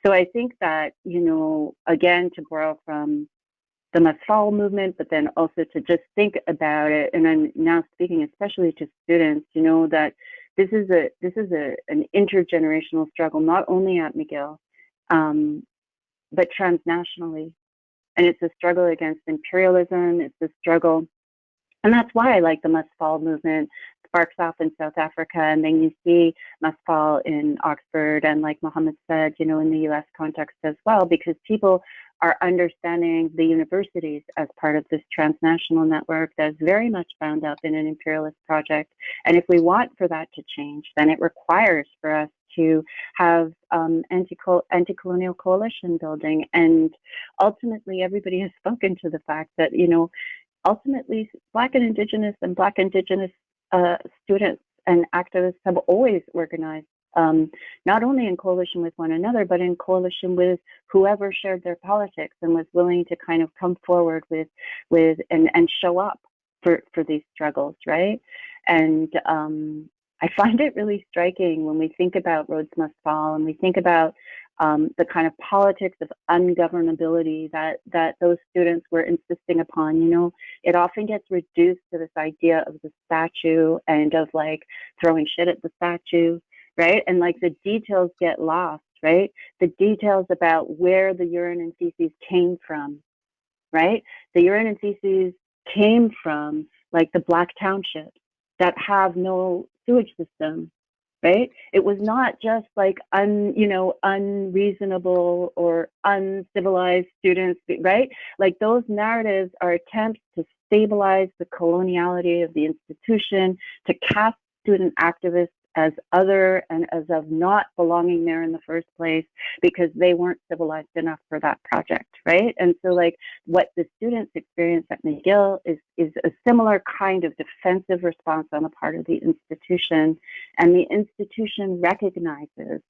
So I think that, again, to borrow from the Masfal movement, but then also to just think about it, and I'm now speaking especially to students, that this is an intergenerational struggle, not only at McGill, but transnationally. And it's a struggle against imperialism, it's a struggle, and that's why I like the Masfal movement, sparks off in South Africa, and then you see Masfal in Oxford, and like Mohammed said, you know, in the US context as well, because people are understanding the universities as part of this transnational network that's very much bound up in an imperialist project. And if we want for that to change, then it requires for us to have anti-colonial coalition building. And ultimately, everybody has spoken to the fact that, you know, ultimately, Black and Indigenous students and activists have always organized, not only in coalition with one another, but in coalition with whoever shared their politics and was willing to kind of come forward with and show up for these struggles, right? And I find it really striking when we think about Rhodes Must Fall and we think about the kind of politics of ungovernability that those students were insisting upon. You know, it often gets reduced to this idea of the statue and of like throwing shit at the statue, right? And like the details get lost, right? The details about where the urine and feces came from, right? The urine and feces came from like the Black townships that have no sewage system, right? It was not just like unreasonable or uncivilized students, right? Like those narratives are attempts to stabilize the coloniality of the institution, to cast student activists as other and as of not belonging there in the first place because they weren't civilized enough for that project, right? And so like what the students experience at McGill is a similar kind of defensive response on the part of the institution. And the institution recognizes,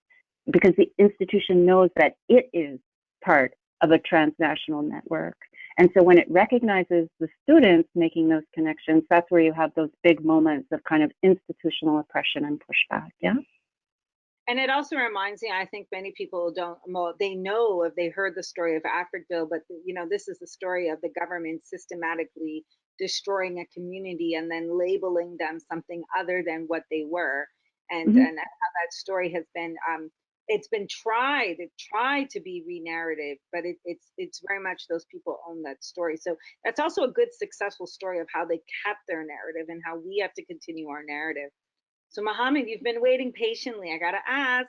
because the institution knows that it is part of a transnational network. And so when it recognizes the students making those connections, that's where you have those big moments of kind of institutional oppression and pushback, yeah? And it also reminds me, I think many people don't, well, they know if they heard the story of Africville, but you know, this is the story of the government systematically destroying a community and then labeling them something other than what they were. And, and how that story has been, it's been tried to be re-narrative, but it's very much those people own that story. So that's also a good successful story of how they kept their narrative and how we have to continue our narrative. So Mohammed, you've been waiting patiently. I gotta ask,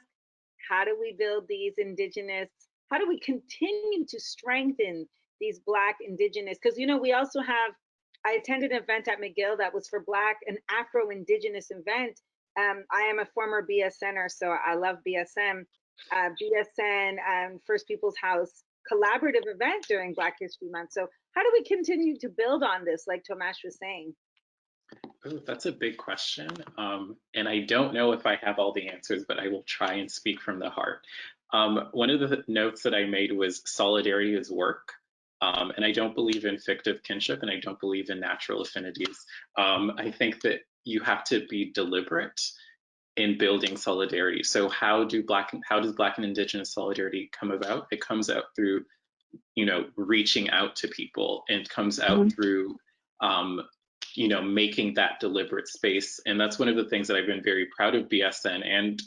how do we build these Indigenous, how do we continue to strengthen these Black Indigenous? Because you know, we also have, I attended an event at McGill that was for Black and Afro-Indigenous event. I am a former BSNer, so I love BSN. BSN First People's House collaborative event during Black History Month. So how do we continue to build on this, like Tomash was saying? Oh, that's a big question. And I don't know if I have all the answers, but I will try and speak from the heart. One of the notes that I made was solidarity is work. And I don't believe in fictive kinship, and I don't believe in natural affinities. I think that you have to be deliberate in building solidarity. So how does Black and Indigenous solidarity come about? It comes out through, you know, reaching out to people, and comes out through, you know, making that deliberate space. And that's one of the things that I've been very proud of BSN and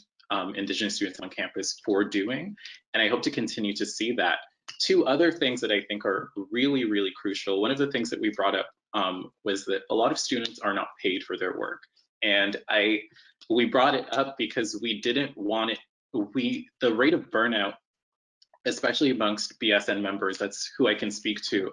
Indigenous students on campus for doing. And I hope to continue to see that. Two other things that I think are really, really crucial. One of the things that we brought up was that a lot of students are not paid for their work. And we brought it up because we didn't want it, the rate of burnout, especially amongst BSN members, that's who I can speak to,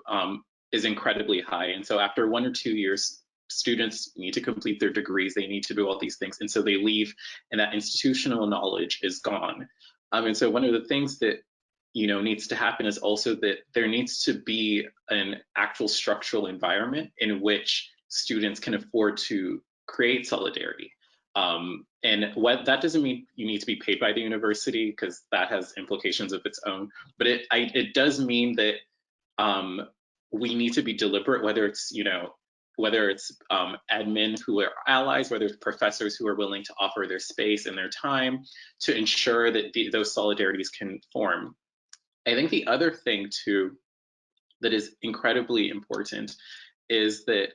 is incredibly high. And so after 1 or 2 years, students need to complete their degrees, they need to do all these things. And so they leave, and that institutional knowledge is gone. And so one of the things that, you know, needs to happen is also that there needs to be an actual structural environment in which students can afford to create solidarity. And what that doesn't mean you need to be paid by the university, because that has implications of its own, but it does mean that we need to be deliberate, whether it's, you know, whether it's admin who are allies, whether it's professors who are willing to offer their space and their time to ensure that those solidarities can form. I think the other thing too that is incredibly important is that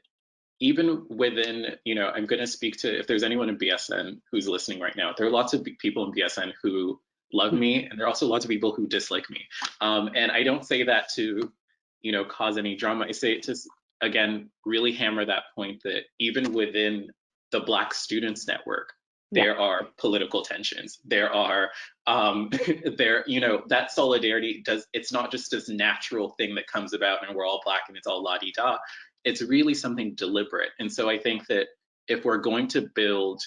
even within, you know, I'm going to speak to, if there's anyone in BSN who's listening right now, there are lots of people in BSN who love me, and there are also lots of people who dislike me. And I don't say that to, you know, cause any drama. I say it to, again, really hammer that point that even within the Black Students Network, there are political tensions. There are, that solidarity it's not just this natural thing that comes about and we're all Black and it's all la-di-da. It's really something deliberate. And so I think that if we're going to build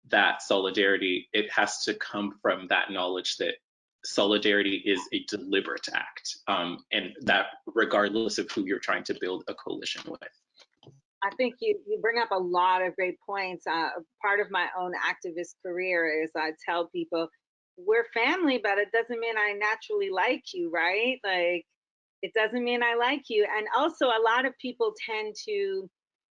that solidarity, it has to come from that knowledge that solidarity is a deliberate act, and that regardless of who you're trying to build a coalition with. I think you bring up a lot of great points. Part of my own activist career is I tell people, we're family, but it doesn't mean I naturally like you, right? Like, it doesn't mean I like you. And also a lot of people tend to,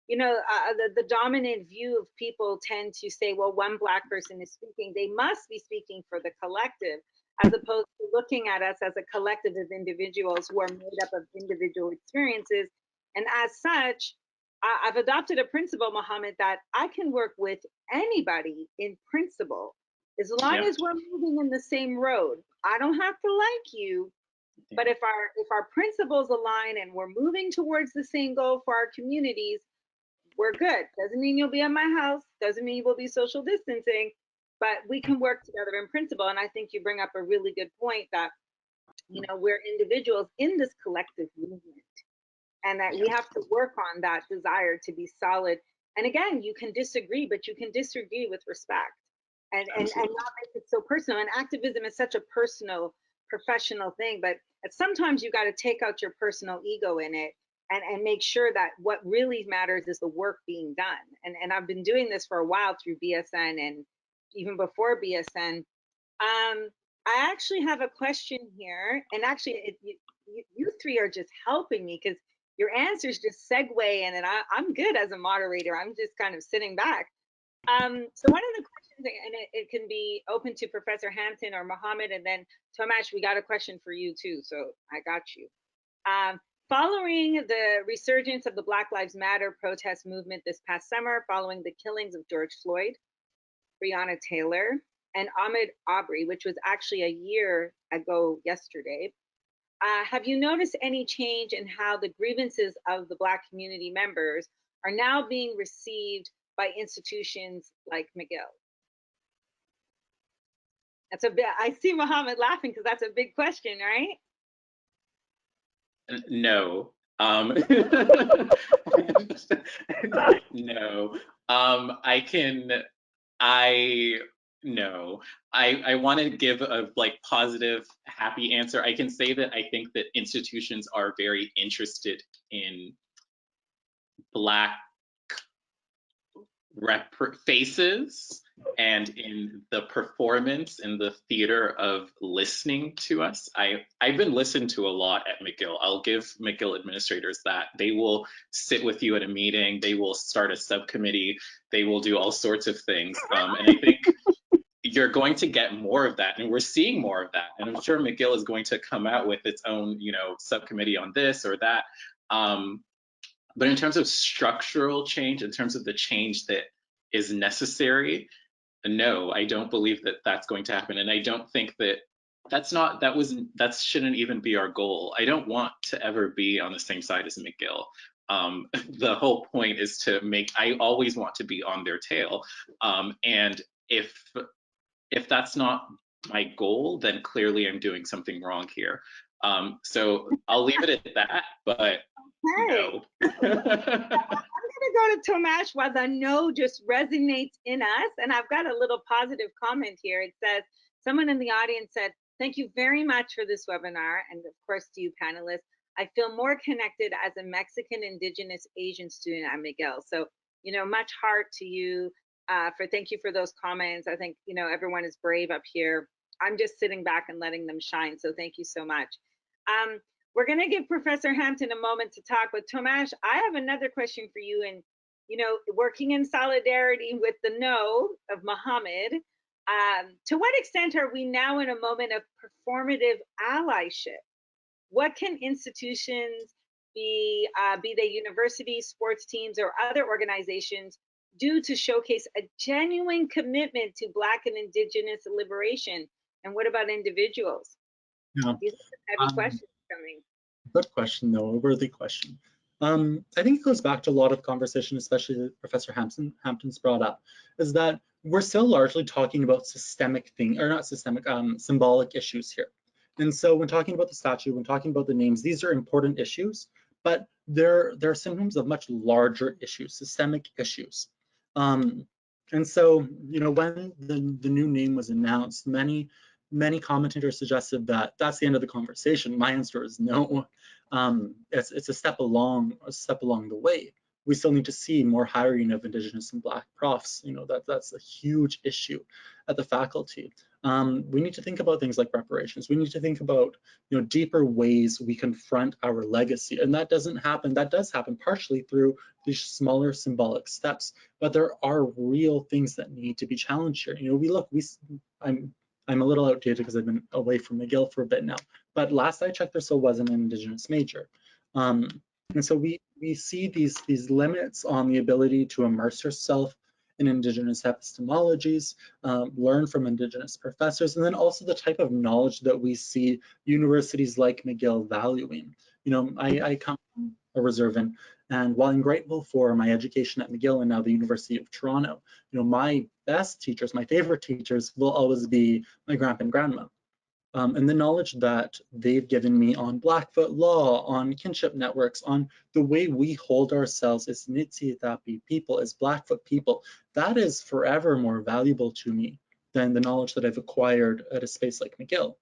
the dominant view of people tend to say, well, one Black person is speaking, they must be speaking for the collective, as opposed to looking at us as a collective of individuals who are made up of individual experiences. And as such, I've adopted a principle, Mohammed, that I can work with anybody in principle, as long as we're moving in the same road. I don't have to like you, but if our principles align and we're moving towards the same goal for our communities, we're good. Doesn't mean you'll be at my house, doesn't mean we'll be social distancing, but we can work together in principle. And I think you bring up a really good point that, we're individuals in this collective movement, and that we have to work on that desire to be solid. And again, you can disagree, but you can disagree with respect and not make it so personal. And activism is such a personal, professional thing, but sometimes you got to take out your personal ego in it and make sure that what really matters is the work being done. And I've been doing this for a while through BSN and even before BSN. I actually have a question here, and actually you three are just helping me because your answers just segue in, and I'm good as a moderator. I'm just kind of sitting back. So one of the questions, and it can be open to Professor Hampton or Mohammed, and then Tomasz, we got a question for you too, so I got you. Following the resurgence of the Black Lives Matter protest movement this past summer, following the killings of George Floyd, Breonna Taylor, and Ahmaud Arbery, which was actually a year ago yesterday, have you noticed any change in how the grievances of the Black community members are now being received by institutions like McGill? That's a bit, I see Mohammed laughing because that's a big question, right? No. No. No. I want to give a positive, happy answer. I can say that I think that institutions are very interested in Black faces and in the performance and the theater of listening to us. I've been listened to a lot at McGill. I'll give McGill administrators that. They will sit with you at a meeting, they will start a subcommittee, they will do all sorts of things. And I think you're going to get more of that, and we're seeing more of that. And I'm sure McGill is going to come out with its own, subcommittee on this or that. But in terms of structural change, in terms of the change that is necessary, no, I don't believe that that's going to happen. And I don't think that that shouldn't even be our goal. I don't want to ever be on the same side as McGill. The whole point is I always want to be on their tail. And if that's not my goal, then clearly I'm doing something wrong here. So I'll leave it at that, but no. I'm gonna go to Tomasz while the no just resonates in us. And I've got a little positive comment here. It says, someone in the audience said, thank you very much for this webinar. And of course to you panelists, I feel more connected as a Mexican, Indigenous, Asian student at McGill. So, much heart to you. Thank you for those comments. I think, everyone is brave up here. I'm just sitting back and letting them shine. So thank you so much. We're going to give Professor Hampton a moment to talk, but Tomasz, I have another question for you. And, working in solidarity with the no of Mohammed, to what extent are we now in a moment of performative allyship? What can institutions, be they universities, sports teams, or other organizations, do to showcase a genuine commitment to Black and Indigenous liberation? And what about individuals? Yeah. These are some heavy questions coming. Good question, though, a worthy question. I think it goes back to a lot of conversation, especially that Professor Hampton's brought up, is that we're still largely talking about systemic or not systemic, symbolic issues here. And so when talking about the statue, when talking about the names, these are important issues, but they're symptoms of much larger issues, systemic issues. And so, you know, when the new name was announced, many commentators suggested that that's the end of the conversation. My answer is no. It's a step along the way. We still need to see more hiring of Indigenous and Black profs. You know, that's a huge issue at the faculty. We need to think about things like reparations. We need to think about, you know, deeper ways we confront our legacy, and that does happen partially through these smaller symbolic steps. But there are real things that need to be challenged here. You know, I'm a little outdated because I've been away from McGill for a bit now, but last I checked, there still wasn't an Indigenous major. And so we see these limits on the ability to immerse yourself in Indigenous epistemologies, learn from Indigenous professors, and then also the type of knowledge that we see universities like McGill valuing. You know, I come from a reservant, and while I'm grateful for my education at McGill and now the University of Toronto, you know, my best teachers, my favorite teachers will always be my grandpa and grandma. And the knowledge that they've given me on Blackfoot law, on kinship networks, on the way we hold ourselves as Niitsitapi people, as Blackfoot people, that is forever more valuable to me than the knowledge that I've acquired at a space like McGill.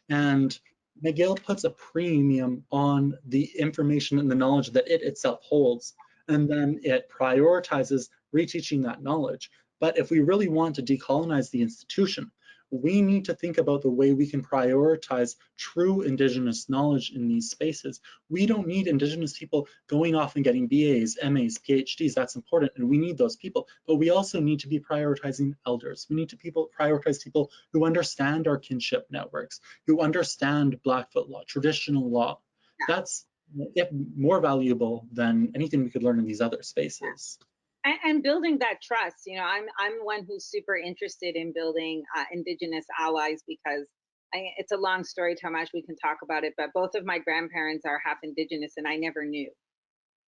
And McGill puts a premium on the information and the knowledge that it itself holds, and then it prioritizes reteaching that knowledge. But if we really want to decolonize the institution, we need to think about the way we can prioritize true Indigenous knowledge in these spaces. We don't need Indigenous people going off and getting BAs, MAs, PhDs. That's important, and we need those people. But we also need to be prioritizing elders. We need to prioritize people who understand our kinship networks, who understand Blackfoot law, traditional law. That's more valuable than anything we could learn in these other spaces. And building that trust. You know, I'm one who's super interested in building Indigenous allies, because it's a long story, Tomasz, we can talk about it, but both of my grandparents are half Indigenous, and I never knew,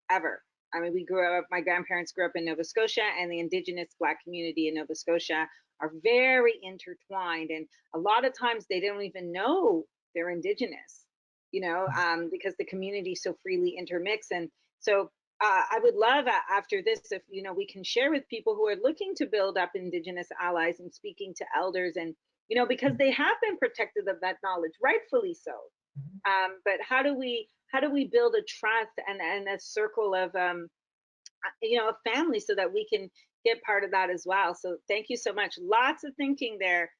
ever. I mean, my grandparents grew up in Nova Scotia, and the Indigenous Black community in Nova Scotia are very intertwined, and a lot of times they don't even know they're Indigenous, you know, because the community so freely intermix. And so I would love after this if, you know, we can share with people who are looking to build up Indigenous allies and speaking to elders, and, you know, because they have been protected of that knowledge, rightfully so. But how do we build a trust and a circle of, you know, a family, so that we can get part of that as well? So thank you so much. Lots of thinking there.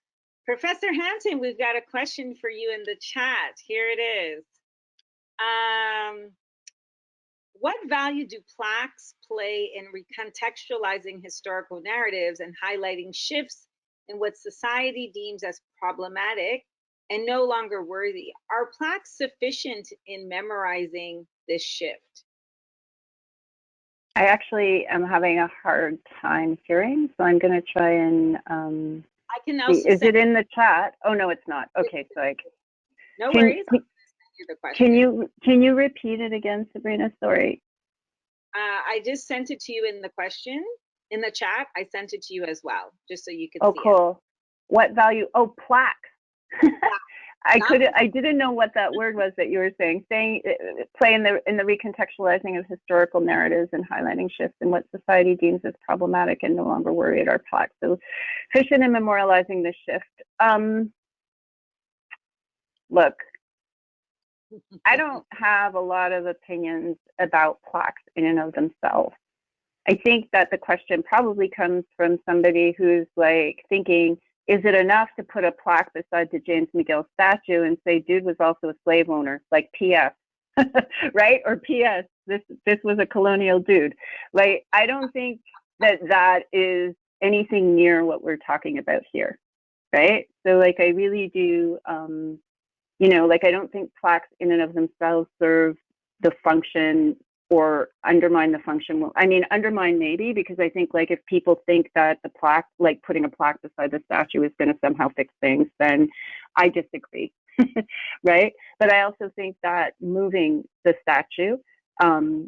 Professor Hampton, we've got a question for you in the chat. Here it is. What value do plaques play in recontextualizing historical narratives and highlighting shifts in what society deems as problematic and no longer worthy? Are plaques sufficient in memorizing this shift? I actually am having a hard time hearing, so I'm going to try and I can also is it in the chat? Oh, no, it's not. Okay, so no worries. Can you repeat it again, Sabrina? Sorry. I just sent it to you in the question in the chat. I sent it to you as well, just so you could see. Oh, cool. What value? Oh, plaques. I didn't know what that word was that you were saying. Play in the recontextualizing of historical narratives and highlighting shifts in what society deems as problematic and no longer worried are plaques. So, efficient in memorializing the shift. Look, I don't have a lot of opinions about plaques in and of themselves. I think that the question probably comes from somebody who's like thinking, is it enough to put a plaque beside the James McGill statue and say, dude was also a slave owner, like P.S., right? Or P.S., this was a colonial dude. Like, I don't think that is anything near what we're talking about here, right? So, like, I really do, you know, like, I don't think plaques in and of themselves serve the function or undermine the function. I mean, undermine maybe, because I think, like, if people think that the plaque, like putting a plaque beside the statue is going to somehow fix things, then I disagree, right? But I also think that moving the statue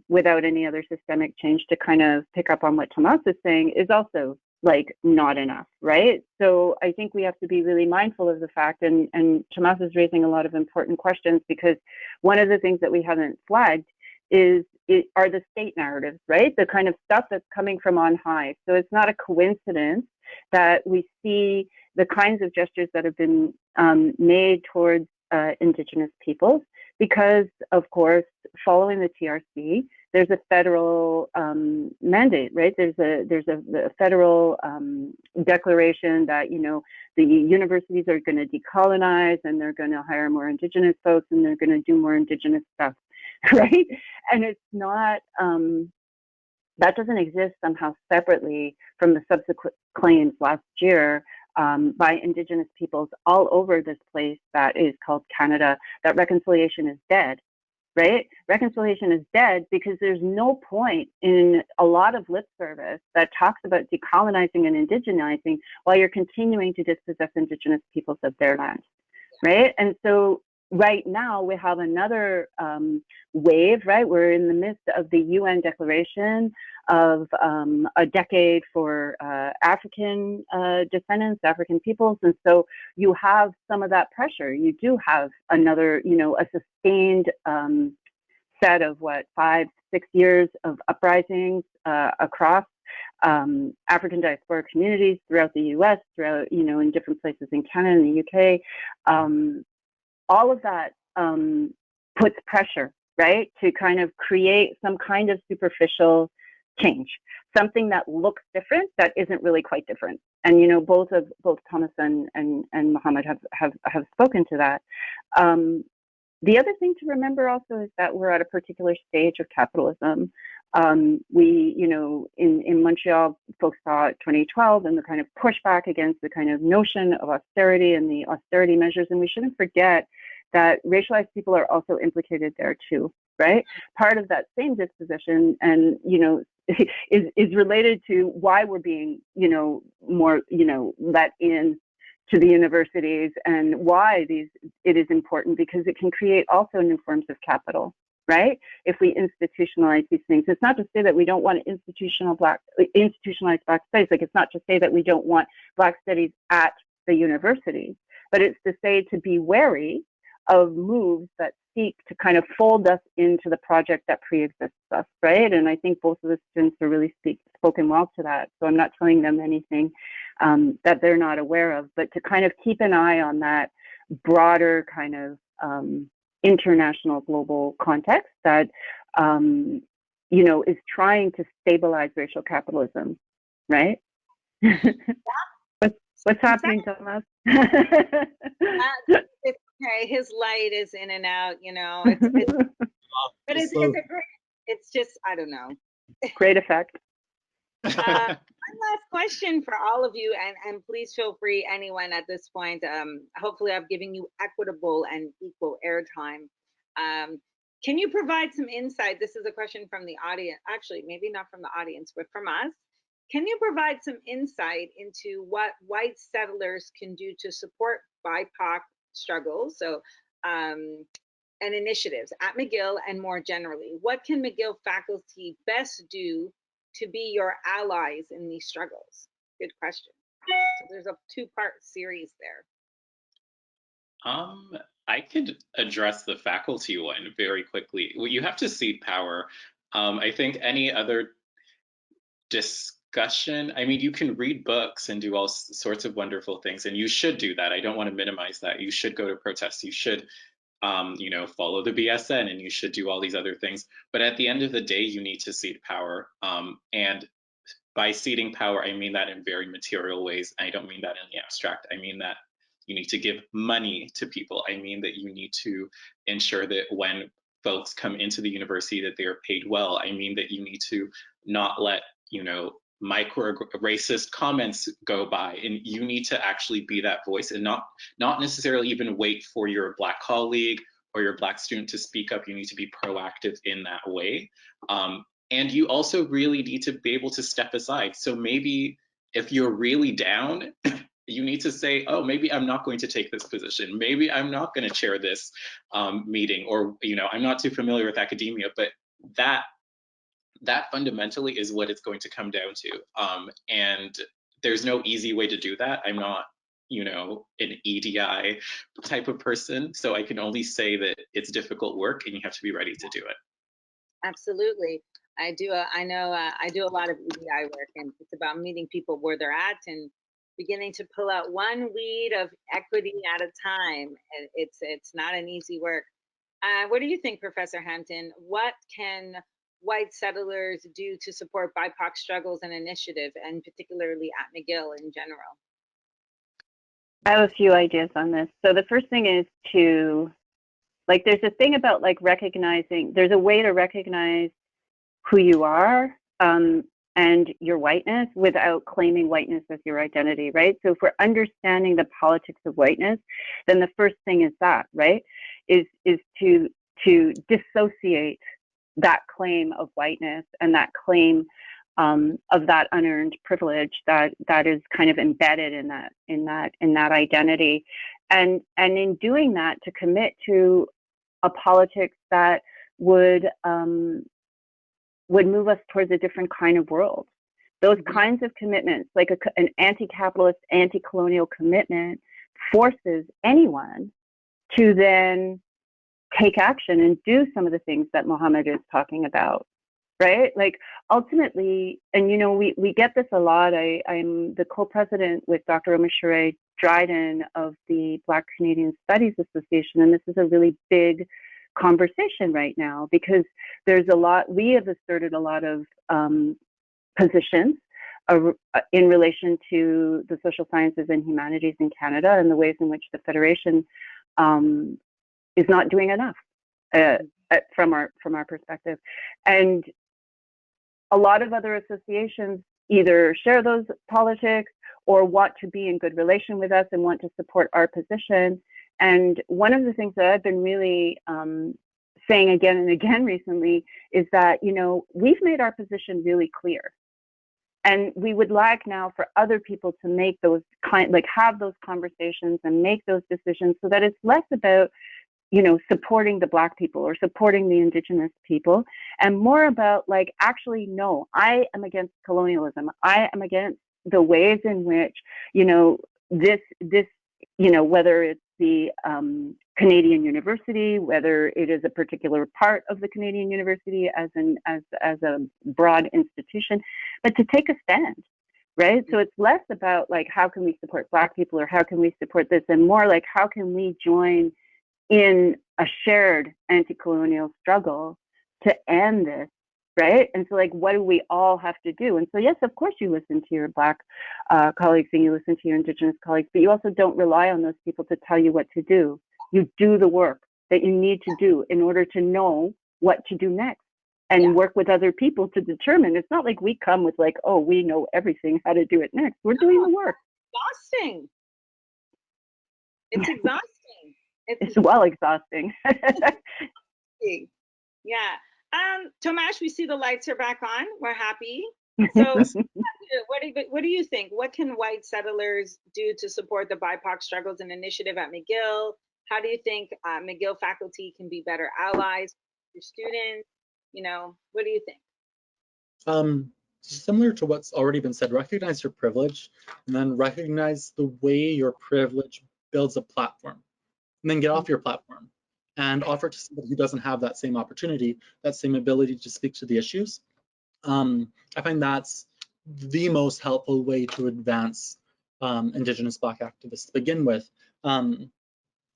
without any other systemic change, to kind of pick up on what Tomas is saying, is also like not enough, right? So I think we have to be really mindful of the fact, and Tomas is raising a lot of important questions, because one of the things that we haven't flagged are the state narratives, right? The kind of stuff that's coming from on high. So it's not a coincidence that we see the kinds of gestures that have been made towards Indigenous peoples, because of course, following the TRC, there's a federal mandate, right? There's a federal declaration that, you know, the universities are going to decolonize, and they're going to hire more Indigenous folks, and they're going to do more Indigenous stuff, right? And it's not, that doesn't exist somehow separately from the subsequent claims last year by Indigenous peoples all over this place that is called Canada, that reconciliation is dead, right? Reconciliation is dead because there's no point in a lot of lip service that talks about decolonizing and indigenizing while you're continuing to dispossess Indigenous peoples of their land, right? And so right now we have another wave, right? We're in the midst of the UN declaration of a decade for African descendants, African peoples. And so you have some of that pressure. You do have another, you know, a sustained set of 5-6 years of uprisings across African diasporic communities throughout the US, throughout, you know, in different places in Canada and the UK. All of that puts pressure, right, to kind of create some kind of superficial change, something that looks different that isn't really quite different. And, you know, both Thomas and Mohammed have spoken to that. The other thing to remember also is that we're at a particular stage of capitalism. We, you know, in Montreal, folks saw 2012 and the kind of pushback against the kind of notion of austerity and the austerity measures. And we shouldn't forget that racialized people are also implicated there too, right? Part of that same disposition, and, you know, is related to why we're being, you know, more, you know, let in to the universities, and why it is important, because it can create also new forms of capital, right? If we institutionalize these things, it's not to say that we don't want to institutionalize Black studies. Like, it's not to say that we don't want Black studies at the universities, but it's to say to be wary of moves that seek to kind of fold us into the project that pre-exists us, right? And I think both of the students are really spoken well to that. So I'm not telling them anything that they're not aware of, but to kind of keep an eye on that broader kind of international global context that, you know, is trying to stabilize racial capitalism, right? What's happening, Thomas? It's okay. His light is in and out, you know. But it's a great, it's just, I don't know. Great effect. One last question for all of you, and please feel free, anyone at this point. Hopefully I've given you equitable and equal airtime. Can you provide some insight? This is a question from the audience, actually, maybe not from the audience, but from us. Can you provide some insight into what white settlers can do to support BIPOC struggles, so and initiatives at McGill and more generally? What can McGill faculty best do to be your allies in these struggles? Good question. So there's a two-part series there. I could address the faculty one very quickly. Well, you have to cede power. I think any other discussion, I mean, you can read books and do all sorts of wonderful things, and you should do that. I don't want to minimize that. You should go to protests. You should, you know, follow the BSN, and you should do all these other things. But at the end of the day, you need to cede power. And by ceding power, I mean that in very material ways. I don't mean that in the abstract. I mean that you need to give money to people. I mean that you need to ensure that when folks come into the university that they are paid well. I mean that you need to not let, you know, micro racist comments go by, and you need to actually be that voice, and not necessarily even wait for your Black colleague or your Black student to speak up. You need to be proactive in that way. And you also really need to be able to step aside. So maybe if you're really down, you need to say, oh, maybe I'm not going to take this position. Maybe I'm not going to chair this meeting, or, you know, I'm not too familiar with academia, but that fundamentally is what it's going to come down to. And there's no easy way to do that. I'm not, you know, an EDI type of person, so I can only say that it's difficult work and you have to be ready to do it. Absolutely. I do a lot of EDI work, and it's about meeting people where they're at and beginning to pull out one weed of equity at a time. And it's not an easy work. What do you think, Professor Hampton? What can white settlers do to support BIPOC struggles and initiative, and particularly at McGill in general? I have a few ideas on this. So the first thing is to, like, there's a thing about like recognizing, there's a way to recognize who you are and your whiteness without claiming whiteness as your identity, right? So if we're understanding the politics of whiteness, then the first thing is that, right? Is to dissociate that claim of whiteness and that claim of that unearned privilege that is kind of embedded in that identity, and in doing that, to commit to a politics that would move us towards a different kind of world. Those kinds of commitments, like an anti-capitalist, anti-colonial commitment, forces anyone to then take action and do some of the things that Mohammed is talking about, right? Like ultimately, and you know, we get this a lot. I'm the co-president with Dr. Omishere Dryden of the Black Canadian Studies Association, and this is a really big conversation right now because there's a lot, we have asserted a lot of positions in relation to the social sciences and humanities in Canada and the ways in which the Federation is not doing enough from our perspective. And a lot of other associations either share those politics or want to be in good relation with us and want to support our position. And one of the things that I've been really saying again and again recently is that, you know, we've made our position really clear. And we would like now for other people to make those have those conversations and make those decisions so that it's less about, you know, supporting the Black people or supporting the Indigenous people, and more about like, actually, no, I am against colonialism. I am against the ways in which, you know, this, you know, whether it's the Canadian University, whether it is a particular part of the Canadian University as a broad institution, but to take a stand, right? So it's less about like, how can we support Black people or how can we support this, and more like, how can we join in a shared anti-colonial struggle to end this, right? And so like, what do we all have to do? And so yes, of course you listen to your Black colleagues and you listen to your Indigenous colleagues, but you also don't rely on those people to tell you what to do. You do the work that you need to do in order to know what to do next, and work with other people to determine. It's not like we come with like, oh, we know everything how to do it next. We're doing the work. Exhausting. It's exhausting. It's well exhausting. Yeah. Tomash, we see the lights are back on. We're happy. So what do you think? What can white settlers do to support the BIPOC struggles and initiative at McGill? How do you think McGill faculty can be better allies for students? You know, what do you think? Similar to what's already been said, recognize your privilege and then recognize the way your privilege builds a platform, and then get off your platform and offer to somebody who doesn't have that same opportunity, that same ability to speak to the issues. I find that's the most helpful way to advance Indigenous Black activists to begin with.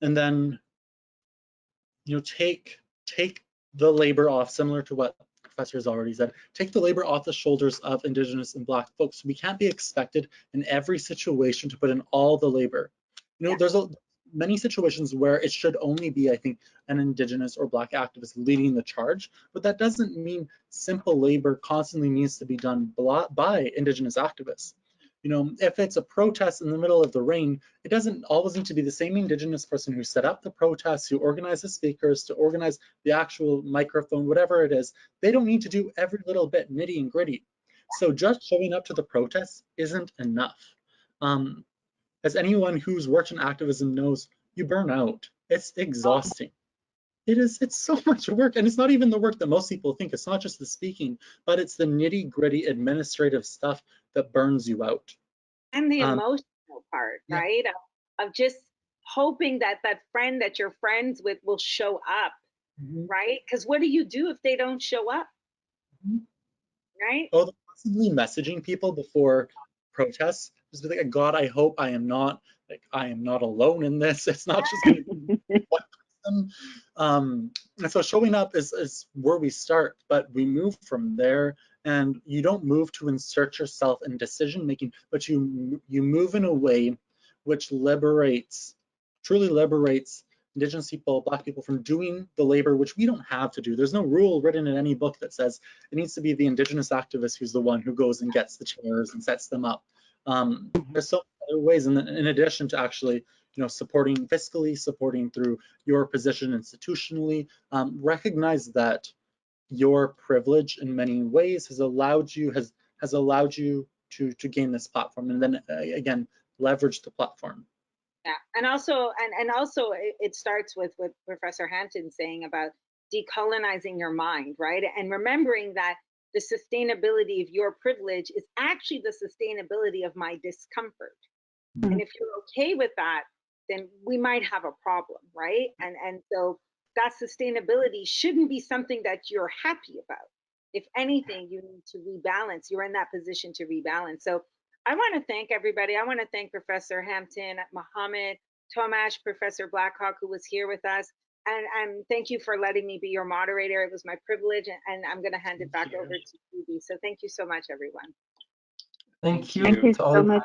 And then, you know, take the labor off, similar to what the professor has already said, take the labor off the shoulders of Indigenous and Black folks. We can't be expected in every situation to put in all the labor. You know, there's many situations where it should only be, I think, an Indigenous or Black activist leading the charge, but that doesn't mean simple labor constantly needs to be done by Indigenous activists. You know, if it's a protest in the middle of the rain, it doesn't always need to be the same Indigenous person who set up the protest, who organized the speakers, to organize the actual microphone, whatever it is. They don't need to do every little bit nitty and gritty. So just showing up to the protest isn't enough. As anyone who's worked in activism knows, you burn out. It's exhausting. it's so much work, and it's not even the work that most people think. It's not just the speaking, but it's the nitty-gritty administrative stuff that burns you out. And the emotional part, yeah. right? Of just hoping that that friend that you're friends with will show up, right? Because what do you do if they don't show up, right? Oh, constantly messaging people before protests, just be like, God, I hope I am not alone in this. It's not just going to be one person. And so showing up is where we start, but we move from there. And you don't move to insert yourself in decision making, but you move in a way which truly liberates Indigenous people, Black people, from doing the labor which we don't have to do. There's no rule written in any book that says it needs to be the Indigenous activist who's the one who goes and gets the chairs and sets them up. There's so many other ways, and in addition to actually, supporting fiscally, supporting through your position institutionally, recognize that your privilege in many ways has allowed you to gain this platform, and then again leverage the platform. Yeah, and also it starts with what Professor Hampton saying about decolonizing your mind, right? And remembering that the sustainability of your privilege is actually the sustainability of my discomfort. Mm-hmm. And if you're okay with that, then we might have a problem, right? And so that sustainability shouldn't be something that you're happy about. If anything, you need to rebalance. You're in that position to rebalance. So I want to thank everybody. I want to thank Professor Hampton, Mohammed, Tomasz, Professor Blackhawk, who was here with us. And thank you for letting me be your moderator. It was my privilege, and I'm going to hand it back over to Phoebe. So thank you so much, everyone. Thank you to all so much.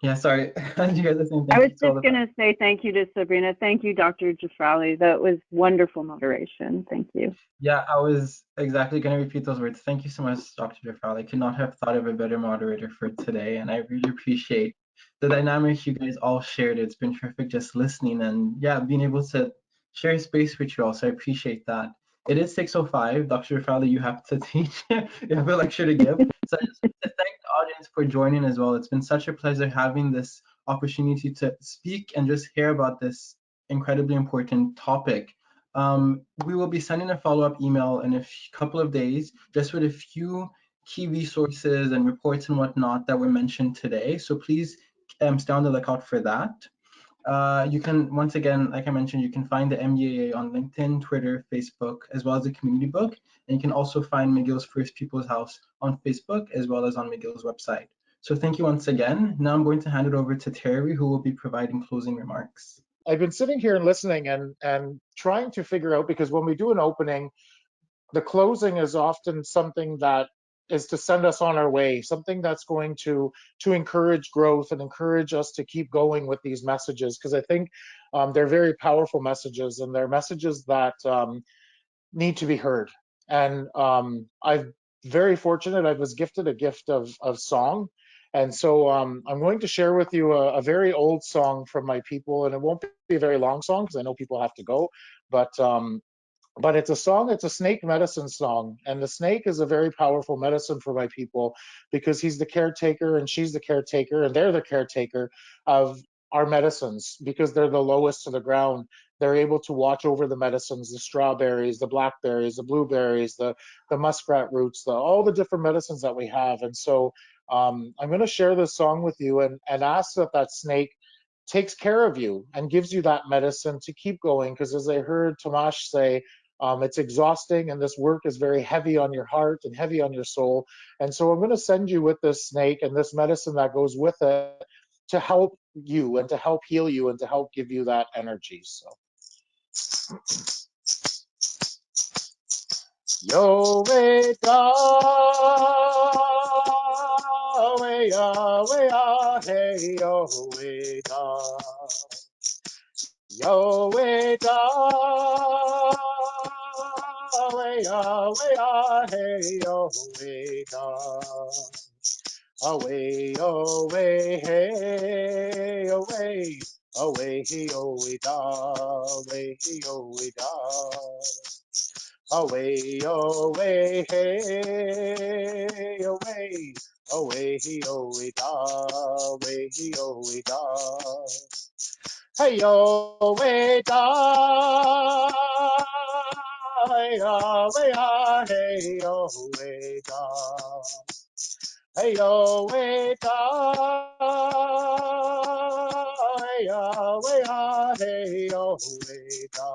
Yeah, sorry. You guys are saying I was just going to say thank you to Sabrina. Thank you, Dr. Jaffrali. That was wonderful moderation. Thank you. Yeah, I was exactly going to repeat those words. Thank you so much, Dr. Jaffrali. I could not have thought of a better moderator for today, and I really appreciate the dynamic you guys all shared. It's been terrific just listening and, yeah, being able to share space with you all, so I appreciate that. It is 6:05. Dr. Jaffrali, you have to teach. You have a lecture to give. So I just want to thank the audience for joining as well. It's been such a pleasure having this opportunity to speak and just hear about this incredibly important topic. We will be sending a follow-up email in a couple of days, just with a few key resources and reports and whatnot that were mentioned today. So please stay on the lookout for that. You can, once again, like I mentioned, you can find the MDAA on LinkedIn, Twitter, Facebook, as well as the community book. And you can also find McGill's First People's House on Facebook, as well as on McGill's website. So thank you once again. Now I'm going to hand it over to Terry, who will be providing closing remarks. I've been sitting here and listening and trying to figure out, because when we do an opening, the closing is often something that is to send us on our way, something that's going to encourage growth and encourage us to keep going with these messages, because I think they're very powerful messages, and they're messages that need to be heard. And I'm very fortunate. I was gifted a gift of song. And so I'm going to share with you a very old song from my people, and it won't be a very long song because I know people have to go, but it's a song, it's a snake medicine song. And the snake is a very powerful medicine for my people, because he's the caretaker and she's the caretaker and they're the caretaker of our medicines, because they're the lowest to the ground. They're able to watch over the medicines, the strawberries, the blackberries, the blueberries, the muskrat roots, all the different medicines that we have. And so I'm going to share this song with you and ask that snake takes care of you and gives you that medicine to keep going. Because as I heard Tomasz say, it's exhausting, and this work is very heavy on your heart and heavy on your soul. And so I'm going to send you with this snake and this medicine that goes with it to help you and to help heal you and to help give you that energy. So. Yo we da, we hey yo we da. Yo we da, we hey yo we da. Away, away, hey, away, away, hey, away, da, away, hey, away, da. Away, away, hey, away, away, hey, away, da, away, hey, away, da. hey yo way da, hey yo way da, hey yo way da, hey yo way da, hey yo way da, hey yo way da.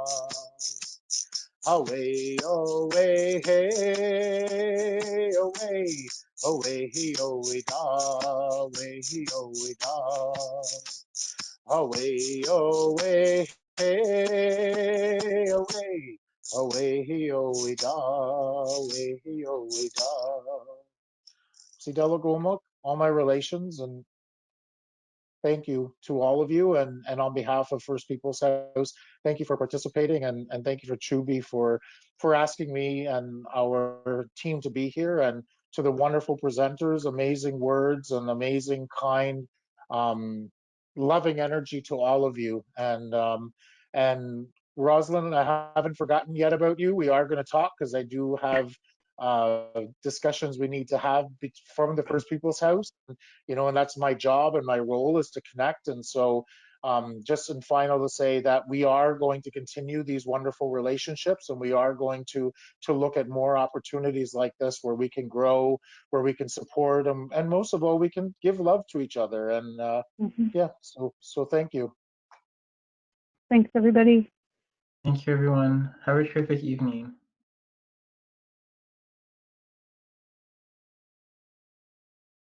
Away, away, hey, away, away, he, away, da, away, he, away, da, away, away, hey, away, away, he, away, da, away, he, away, da. See, Delagomuk, all my relations, and thank you to all of you, and on behalf of First Peoples House, thank you for participating, and thank you for Chubi for asking me and our team to be here, and to the wonderful presenters, amazing words and amazing kind, loving energy to all of you, and Rosalind, I haven't forgotten yet about you. We are going to talk because I do have discussions we need to have from the First Peoples House, and that's my job and my role is to connect. And so just in final to say that we are going to continue these wonderful relationships, and we are going to look at more opportunities like this where we can grow, where we can support them, and most of all, we can give love to each other. And yeah, so thank you. Thanks, everybody. Thank you, everyone. Have a terrific evening.